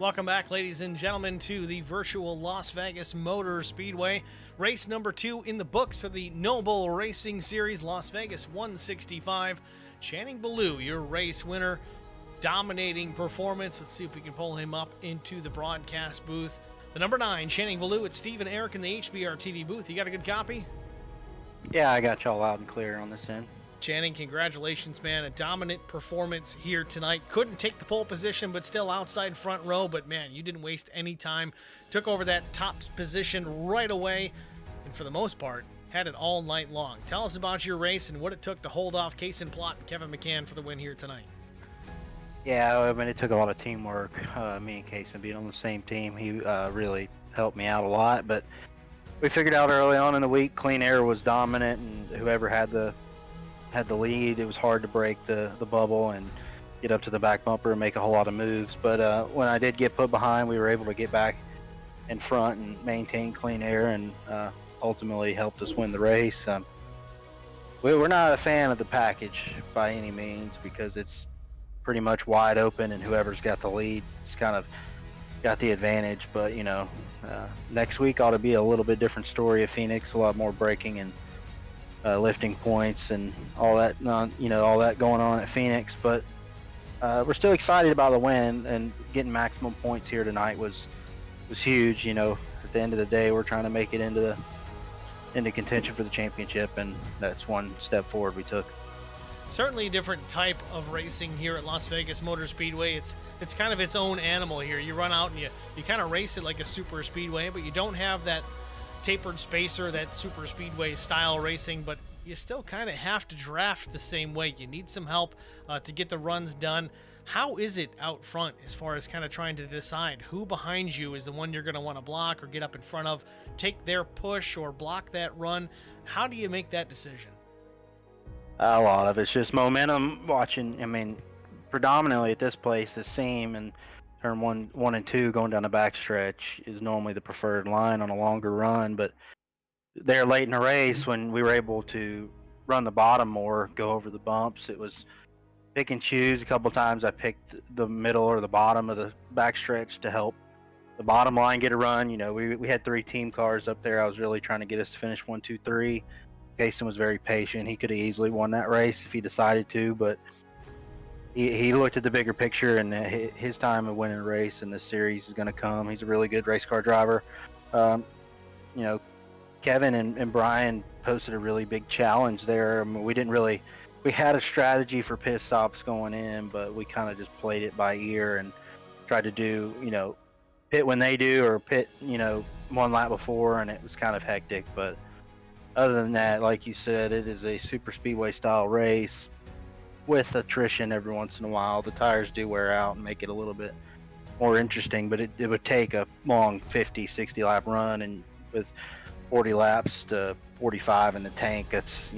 Welcome back, ladies and gentlemen, to the virtual Las Vegas Motor Speedway. Race number 2 in the books of the Noble Racing Series, Las Vegas 165. Channing Ballou, your race winner. Dominating performance. Let's see if we can pull him up into the broadcast booth. The number 9, Channing Ballou, it's Steve and Eric in the HBR TV booth. You got a good copy? Yeah, I got y'all loud and clear on this end. Channing, congratulations, man. A dominant performance here tonight. Couldn't take the pole position, but still outside front row. But, man, you didn't waste any time. Took over that top position right away. And for the most part, had it all night long. Tell us about your race and what it took to hold off Case and Plott and Kevin McCann for the win here tonight. Yeah, I mean, it took a lot of teamwork. Me and Kaysen being on the same team, he really helped me out a lot. But we figured out early on in the week, Clean Air was dominant, and whoever had the lead, it was hard to break the bubble and get up to the back bumper and make a whole lot of moves. But when I did get put behind, we were able to get back in front and maintain Clean Air, and ultimately helped us win the race. We're not a fan of the package by any means, because it's pretty much wide open, and whoever's got the lead has kind of got the advantage. But next week ought to be a little bit different story of Phoenix, a lot more braking and lifting points and all that, all that going on at Phoenix. But we're still excited about the win, and getting maximum points here tonight was huge. At the end of the day, we're trying to make it into contention for the championship, and that's one step forward we took. Certainly a different type of racing here at Las Vegas Motor Speedway. It's kind of its own animal here. You run out and you kind of race it like a super speedway, but you don't have that tapered spacer, that super speedway style racing, but you still kind of have to draft the same way. You need some help to get the runs done. How is it out front as far as kind of trying to decide who behind you is the one you're going to want to block or get up in front of, take their push or block that run? How do you make that decision? A lot of it's just momentum. Watching, I mean, predominantly at this place, the seam and turn one and two going down the backstretch is normally the preferred line on a longer run. But there late in the race, when we were able to run the bottom more, go over the bumps, it was pick and choose. A couple times I picked the middle or the bottom of the backstretch to help the bottom line get a run. We had 3 team cars up there. I was really trying to get us to finish 1, 2, 3. Kaysen was very patient. He could have easily won that race if he decided to, but he looked at the bigger picture, and his time of winning a race in this series is going to come. He's a really good race car driver. Kevin and Brian posted a really big challenge there. I mean, we had a strategy for pit stops going in, but we kind of just played it by ear and tried to do, pit when they do, or pit, one lap before, and it was kind of hectic. But other than that, like you said, it is a super speedway style race with attrition every once in a while. The tires do wear out and make it a little bit more interesting, but it would take a long 50, 60 lap run, and with 40 laps to 45 in the tank, it's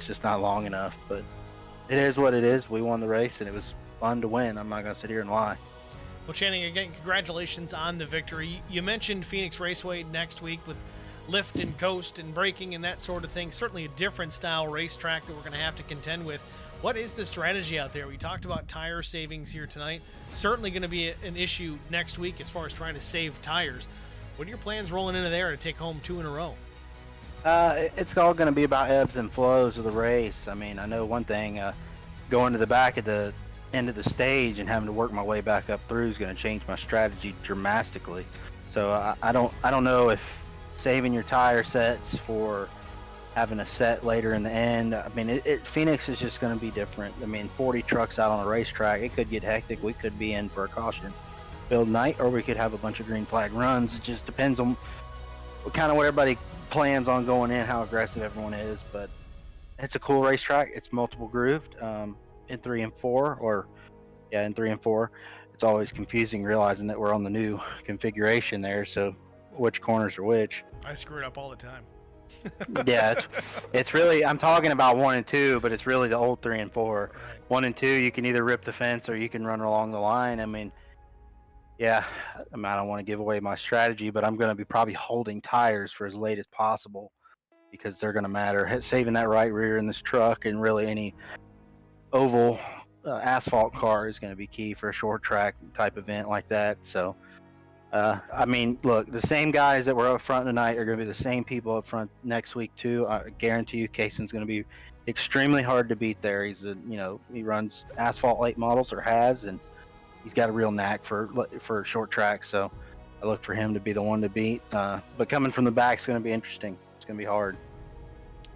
just not long enough. But it is what it is. We won the race, and it was fun to win. I'm not going to sit here and lie. Well, Channing, again, congratulations on the victory. You mentioned Phoenix Raceway next week with lift and coast and braking and that sort of thing. Certainly a different style racetrack that we're going to have to contend with. What is the strategy out there? We talked about tire savings here tonight. Certainly going to be an issue next week as far as trying to save tires. What are your plans rolling into there to take home 2 in a row? It's all going to be about ebbs and flows of the race. I mean, I know one thing, going to the back at the end of the stage and having to work my way back up through is going to change my strategy dramatically. So I don't know if saving your tire sets for having a set later in the end. I mean, Phoenix is just going to be different. I mean, 40 trucks out on a racetrack, it could get hectic. We could be in for a caution filled night, or we could have a bunch of green flag runs. It just depends on what everybody plans on going in, how aggressive everyone is. But it's a cool racetrack. It's multiple grooved in 3 and 4, in 3 and 4. It's always confusing realizing that we're on the new configuration there, so which corners are which. I screw it up all the time. Yeah, it's really, I'm talking about 1 and 2, but it's really the old 3 and 4. Right. 1 and 2, you can either rip the fence or you can run along the line. I mean, I don't want to give away my strategy, but I'm going to be probably holding tires for as late as possible, because they're going to matter. Saving that right rear in this truck, and really any oval asphalt car is going to be key for a short track type event like that. So, I mean, look, the same guys that were up front tonight are going to be the same people up front next week too. I guarantee you, Kaysen's going to be extremely hard to beat there. He runs asphalt late models or has, and he's got a real knack for short track. So, I look for him to be the one to beat. But coming from the back is going to be interesting. It's going to be hard.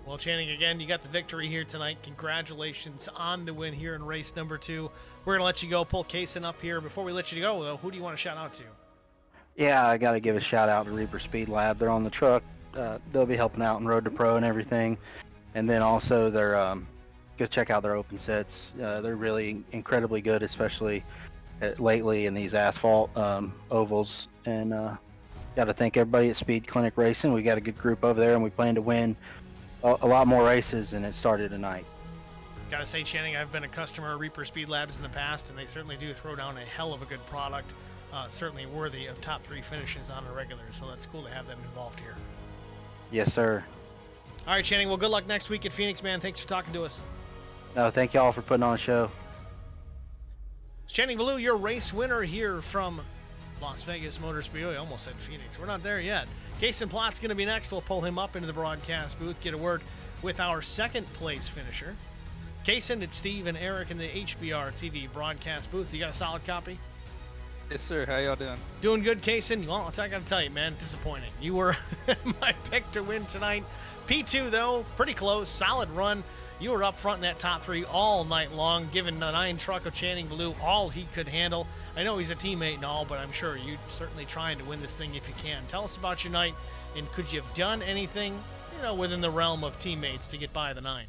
Well, Channing, again, you got the victory here tonight. Congratulations on the win here in race number 2. We're going to let you go. Pull Kaysen up here. Before we let you go, though, who do you want to shout out to? Yeah, I got to give a shout out to Reaper Speed Lab. They're on the truck. They'll be helping out in Road to Pro and everything. And then also they're go check out their open sets. They're really incredibly good, especially lately in these asphalt ovals. And got to thank everybody at Speed Clinic Racing. We got a good group over there, and we plan to win a lot more races than it started tonight. Gotta say, Channing, I've been a customer of Reaper Speed Labs in the past, and they certainly do throw down a hell of a good product. Certainly worthy of top 3 finishes on a regular, so that's cool to have them involved here. Yes, sir. All right, Channing, well, good luck next week at Phoenix, man. Thanks for talking to us. No, thank y'all for putting on a show. It's Channing Ballou, your race winner here from Las Vegas Motor Speedway. I almost said Phoenix. We're not there yet. Kaysen Platt's going to be next. We'll pull him up into the broadcast booth, get a word with our second place finisher. Kaysen, it's Steve and Eric in the HBR TV broadcast booth. You got a solid copy? Yes, sir. How y'all doing? Doing good, Kaysen. Well, I got to tell you, man, disappointing. You were my pick to win tonight. P2, though, pretty close. Solid run. You were up front in that top 3 all night long, giving the 9 truck of Channing Ballou all he could handle. I know he's a teammate and all, but I'm sure you're certainly trying to win this thing if you can. Tell us about your night, and could you have done anything, within the realm of teammates to get by the 9?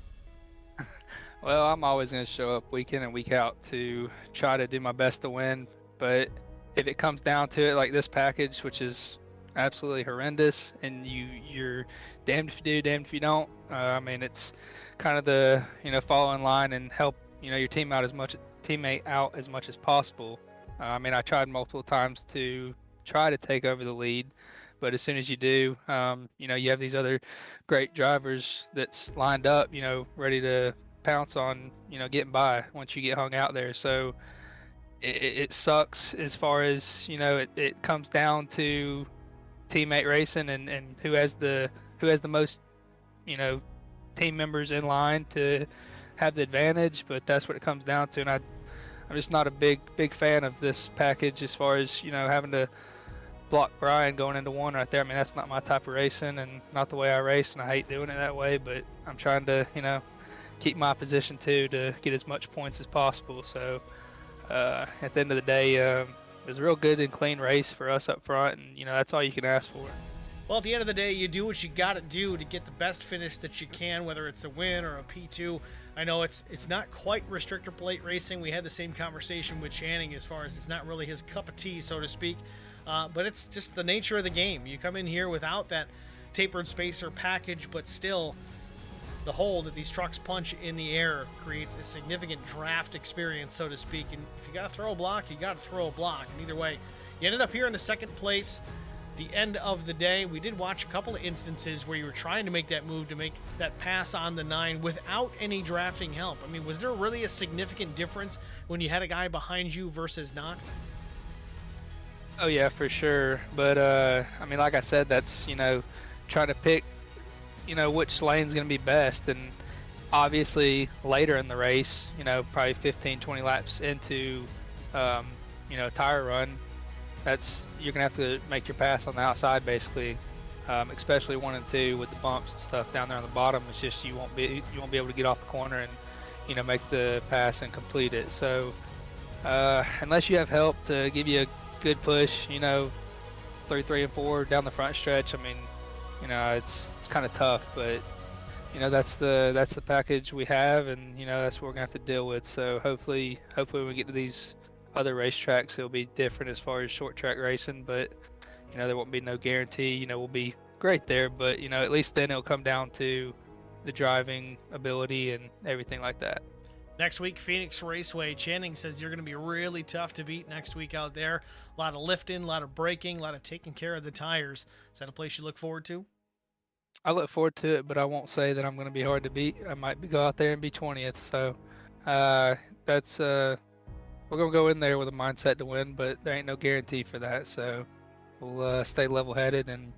Well, I'm always going to show up week in and week out to try to do my best to win. But if it comes down to it, like this package, which is absolutely horrendous, and you're damned if you do, damned if you don't. I mean, it's kind of the follow in line and help your teammate out as much as possible. I mean, I tried multiple times to try to take over the lead, but as soon as you do, you have these other great drivers that's lined up, ready to pounce on, getting by once you get hung out there. So it sucks as far as, it comes down to teammate racing and who has the most, team members in line to have the advantage, but that's what it comes down to. And I'm just not a big fan of this package as far as having to block Brian going into 1 right there. I mean, that's not my type of racing and not the way I race, and I hate doing it that way, but I'm trying to keep my position too to get as much points as possible. So at the end of the day, it was a real good and clean race for us up front, and that's all you can ask for. Well, at the end of the day, you do what you got to do to get the best finish that you can, whether it's a win or a P2. I know it's not quite restrictor plate racing. We had the same conversation with Channing as far as it's not really his cup of tea, so to speak. But it's just the nature of the game. You come in here without that tapered spacer package, but still the hole that these trucks punch in the air creates a significant draft experience, so to speak. And if you got to throw a block, you got to throw a block. And either way, you ended up here in the second place. The end of the day, we did watch a couple of instances where you were trying to make that move to make that pass on the 9 without any drafting help. I mean, was there really a significant difference when you had a guy behind you versus not? Oh yeah, for sure. But I mean, like I said, that's trying to pick which lane's going to be best. And obviously later in the race, probably 15-20 laps into tire run, you're gonna have to make your pass on the outside basically, especially 1 and 2 with the bumps and stuff down there on the bottom. It's just you won't be able to get off the corner and make the pass and complete it. So unless you have help to give you a good push, 3, 3, and 4 down the front stretch, I mean, it's kind of tough, but that's the package we have, and that's what we're gonna have to deal with. So hopefully when we get to these other racetracks, it'll be different as far as short track racing, but there won't be no guarantee we'll be great there, but at least then it'll come down to the driving ability and everything like that. Next week, Phoenix Raceway. Channing says you're going to be really tough to beat next week out there. A lot of lifting, a lot of braking, a lot of taking care of the tires. Is that a place you look forward to? I look forward to it, but I won't say that I'm going to be hard to beat. I might go out there and be 20th, so That's we're gonna go in there with a mindset to win, but there ain't no guarantee for that. So we'll stay level-headed and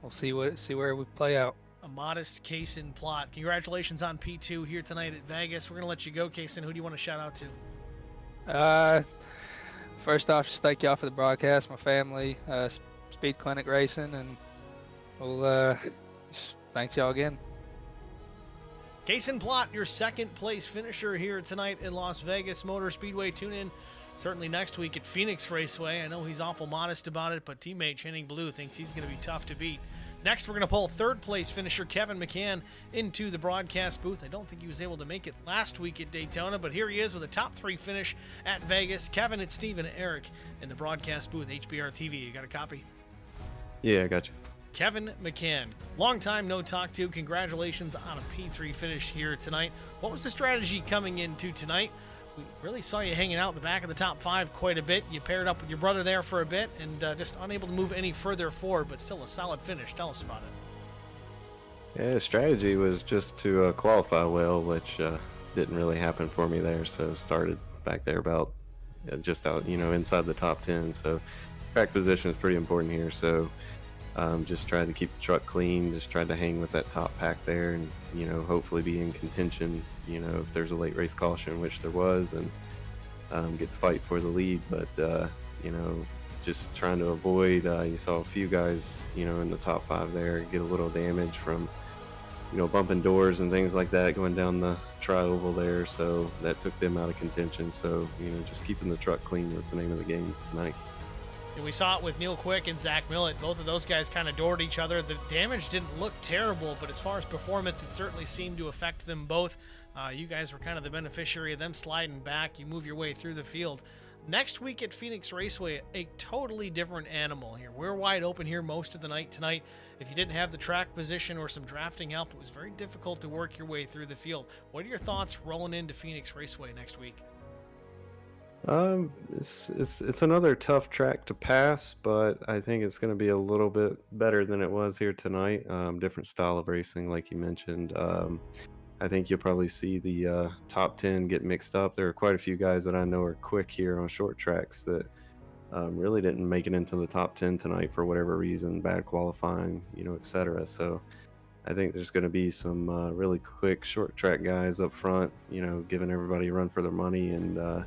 we'll see where we play out. A modest Kaysen Plot. Congratulations on P2 here tonight at Vegas. We're gonna let you go, Kaysen. Who do you want to shout out to? First off, just thank y'all for the broadcast, my family, Speed Clinic Racing, and we'll just thank y'all again. Kaysen Plot, your second place finisher here tonight in Las Vegas Motor Speedway. Tune in certainly next week at Phoenix Raceway. I know he's awful modest about it, but teammate Channing Blue thinks he's going to be tough to beat. Next, we're going to pull third place finisher Kevin McCann into the broadcast booth. I don't think he was able to make it last week at Daytona, but here he is with a top 3 finish at Vegas. Kevin, it's Steve and Eric in the broadcast booth, HBR TV. You got a copy? Yeah, I got you. Kevin McCann, long time no talk to. Congratulations on a P3 finish here tonight. What was the strategy coming into tonight? We really saw you hanging out in the back of the top 5 quite a bit. You paired up with your brother there for a bit and just unable to move any further forward, but still a solid finish. Tell us about it. Yeah, strategy was just to qualify well, which didn't really happen for me there. So started back there about just out, inside the top 10. So track position is pretty important here. So just tried to keep the truck clean, just tried to hang with that top pack there and, hopefully be in contention, if there's a late race caution, which there was, and get to fight for the lead. But, just trying to avoid, you saw a few guys, in the top 5 there get a little damage from, bumping doors and things like that going down the tri-oval there. So that took them out of contention. So, just keeping the truck clean was the name of the game tonight. And we saw it with Neil Quick and Zach Millett. Both of those guys kind of doored each other. The damage didn't look terrible, but as far as performance, it certainly seemed to affect them both. You guys were kind of the beneficiary of them sliding back. You move your way through the field. Next week at Phoenix Raceway, a totally different animal here. We're wide open here most of the night tonight. If you didn't have the track position or some drafting help, it was very difficult to work your way through the field. What are your thoughts rolling into Phoenix Raceway next week? It's another tough track to pass, but I think it's going to be a little bit better than it was here tonight. Different style of racing, like you mentioned. I think you'll probably see the top 10 get mixed up. There are quite a few guys that I know are quick here on short tracks that really didn't make it into the top 10 tonight for whatever reason, bad qualifying, etc. So I think there's going to be some really quick short track guys up front, giving everybody a run for their money. And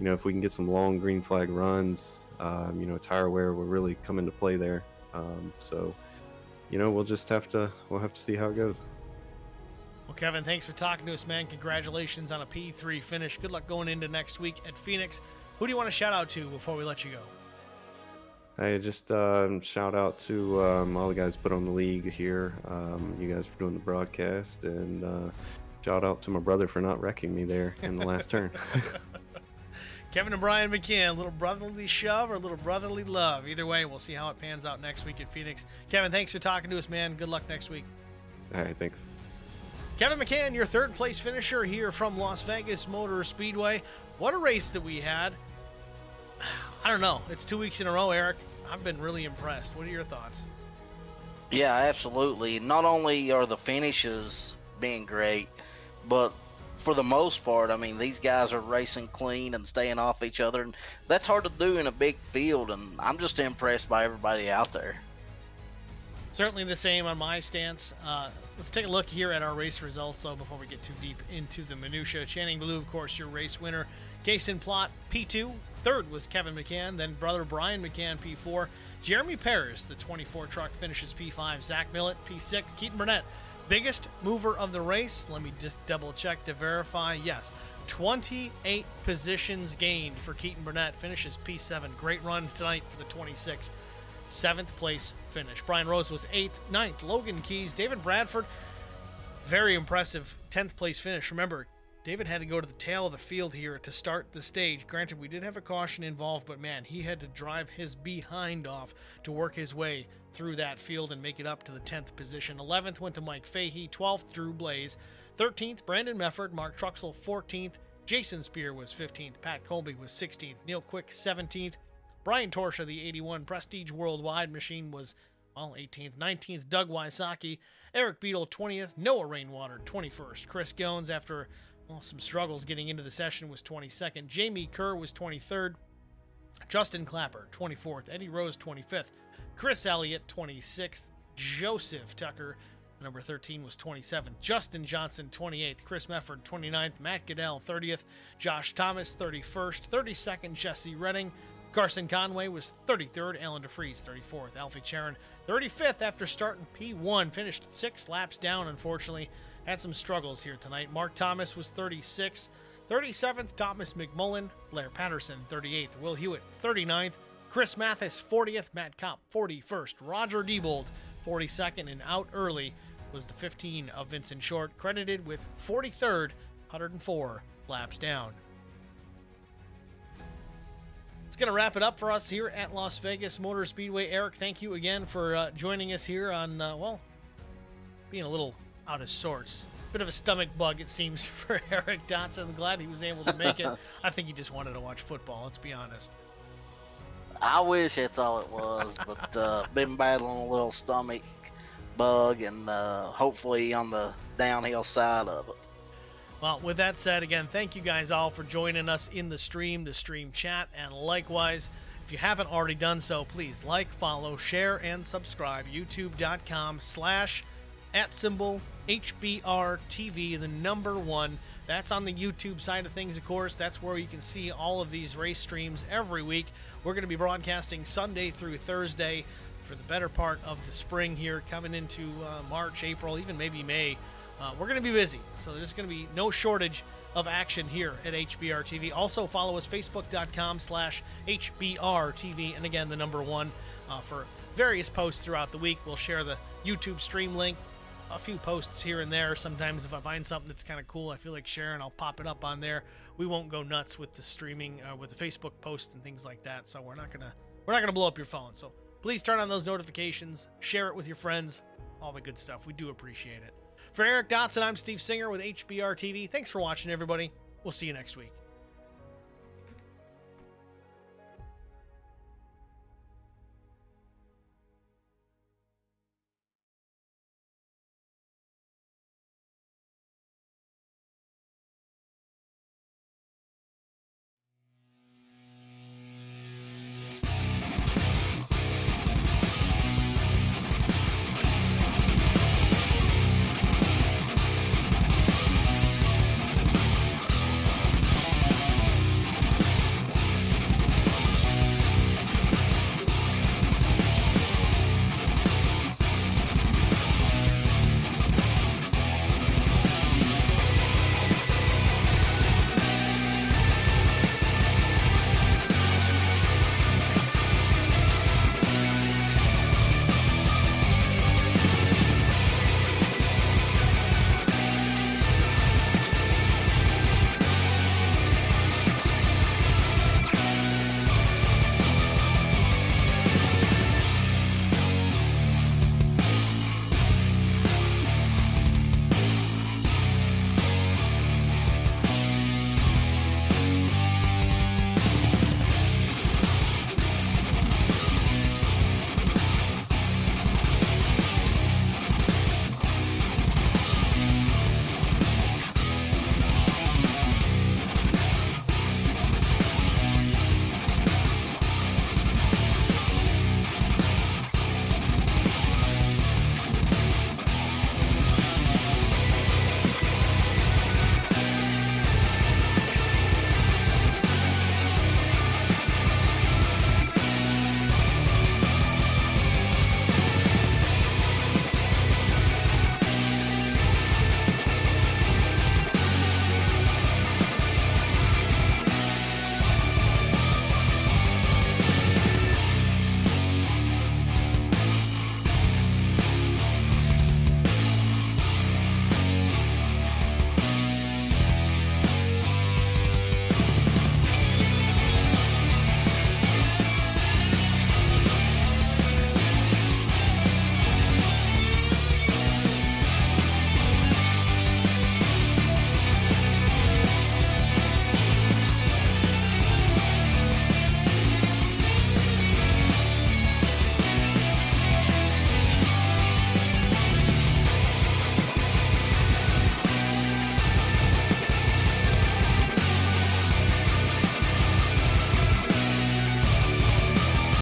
if we can get some long green flag runs, tire wear will really come into play there. So we'll have to see how it goes. Well, Kevin, thanks for talking to us, man. Congratulations on a P3 finish. Good luck going into next week at Phoenix. Who do you want to shout out to before we let you go? Hey, just shout out to all the guys put on the league here. You guys for doing the broadcast, and shout out to my brother for not wrecking me there in the last turn. Kevin and Brian McCann, a little brotherly shove or a little brotherly love. Either way, we'll see how it pans out next week at Phoenix. Kevin, thanks for talking to us, man. Good luck next week. All right, thanks. Kevin McCann, your third place finisher here from Las Vegas Motor Speedway. What a race that we had. I don't know. It's 2 weeks in a row, Eric. I've been really impressed. What are your thoughts? Yeah, absolutely. Not only are the finishes being great, but for the most part, I mean, these guys are racing clean and staying off each other, and that's hard to do in a big field, and I'm just impressed by everybody out there. Certainly the same on my stance. Let's take a look here at our race results, though, before we get too deep into the minutia. Channing Blue, of course, your race winner. Kaysen Plot, P2. Third was Kevin McCann. Then brother Brian McCann, P4. Jeremy Paris, the 24 truck, finishes P5. Zach Millett, P6. Keaton Burnett, biggest mover of the race. Let me just double check to verify. Yes, 28 positions gained for Keaton Burnett. Finishes P7. Great run tonight for the 26th. 7th place finish. Brian Rose was 8th. 9th, Logan Keys. David Bradford, very impressive 10th place finish. Remember, David had to go to the tail of the field here to start the stage. Granted, we did have a caution involved, but man, he had to drive his behind off to work his way through that field and make it up to the 10th position. 11th went to Mike Fahey. 12th, Drew Blaze. 13th, Brandon Mefford. Mark Truxell, 14th. Jason Spear was 15th. Pat Colby was 16th. Neil Quick, 17th. Brian Torsha, the 81 Prestige Worldwide machine, was, 18th. 19th, Doug Wysocki. Eric Beadle, 20th. Noah Rainwater, 21st. Chris Gones, after Well, some struggles getting into the session was 22nd. Jamie Kerr was 23rd. Justin Clapper, 24th. Eddie Rose, 25th. Chris Elliott, 26th. Joseph Tucker, number 13, was 27th. Justin Johnson, 28th. Chris Mefford, 29th. Matt Goodell, 30th. Josh Thomas, 31st. 32nd, Jesse Redding. Carson Conway was 33rd. Alan DeFries, 34th. Alfie Charon, 35th after starting P1. Finished 6 laps down, unfortunately. Had some struggles here tonight. Mark Thomas was 36th. 37th, Thomas McMullen. Blair Patterson, 38th. Will Hewitt, 39th. Chris Mathis, 40th. Matt Kopp, 41st. Roger Diebold, 42nd. And out early was the 15 of Vincent Short, credited with 43rd, 104 laps down. It's going to wrap it up for us here at Las Vegas Motor Speedway. Eric, thank you again for joining us here on, being a little out of sorts. Bit of a stomach bug, it seems, for Eric Dotson. I'm glad he was able to make it. I think he just wanted to watch football, let's be honest. I wish that's all it was, but been battling a little stomach bug and hopefully on the downhill side of it. Well, with that said, again, thank you guys all for joining us in the stream chat, and likewise, if you haven't already done so, please like, follow, share, and subscribe. YouTube.com/@HBRTV, the number 1. That's on the YouTube side of things, of course. That's where you can see all of these race streams every week. We're going to be broadcasting Sunday through Thursday for the better part of the spring here, coming into March, April, even maybe May. We're going to be busy, so there's going to be no shortage of action here at HBRTV. Also, follow us, Facebook.com/HBRTV, and again, the number 1 for various posts throughout the week. We'll share the YouTube stream link, a few posts here and there. Sometimes if I find something that's kind of cool, I feel like sharing, I'll pop it up on there. We won't go nuts with the streaming, with the Facebook post and things like that, so we're not gonna blow up your phone. So please turn on those notifications, share it with your friends, all the good stuff. We do appreciate it. For Eric Dotson, I'm Steve Singer with HBR TV. Thanks for watching, everybody. We'll see you next week.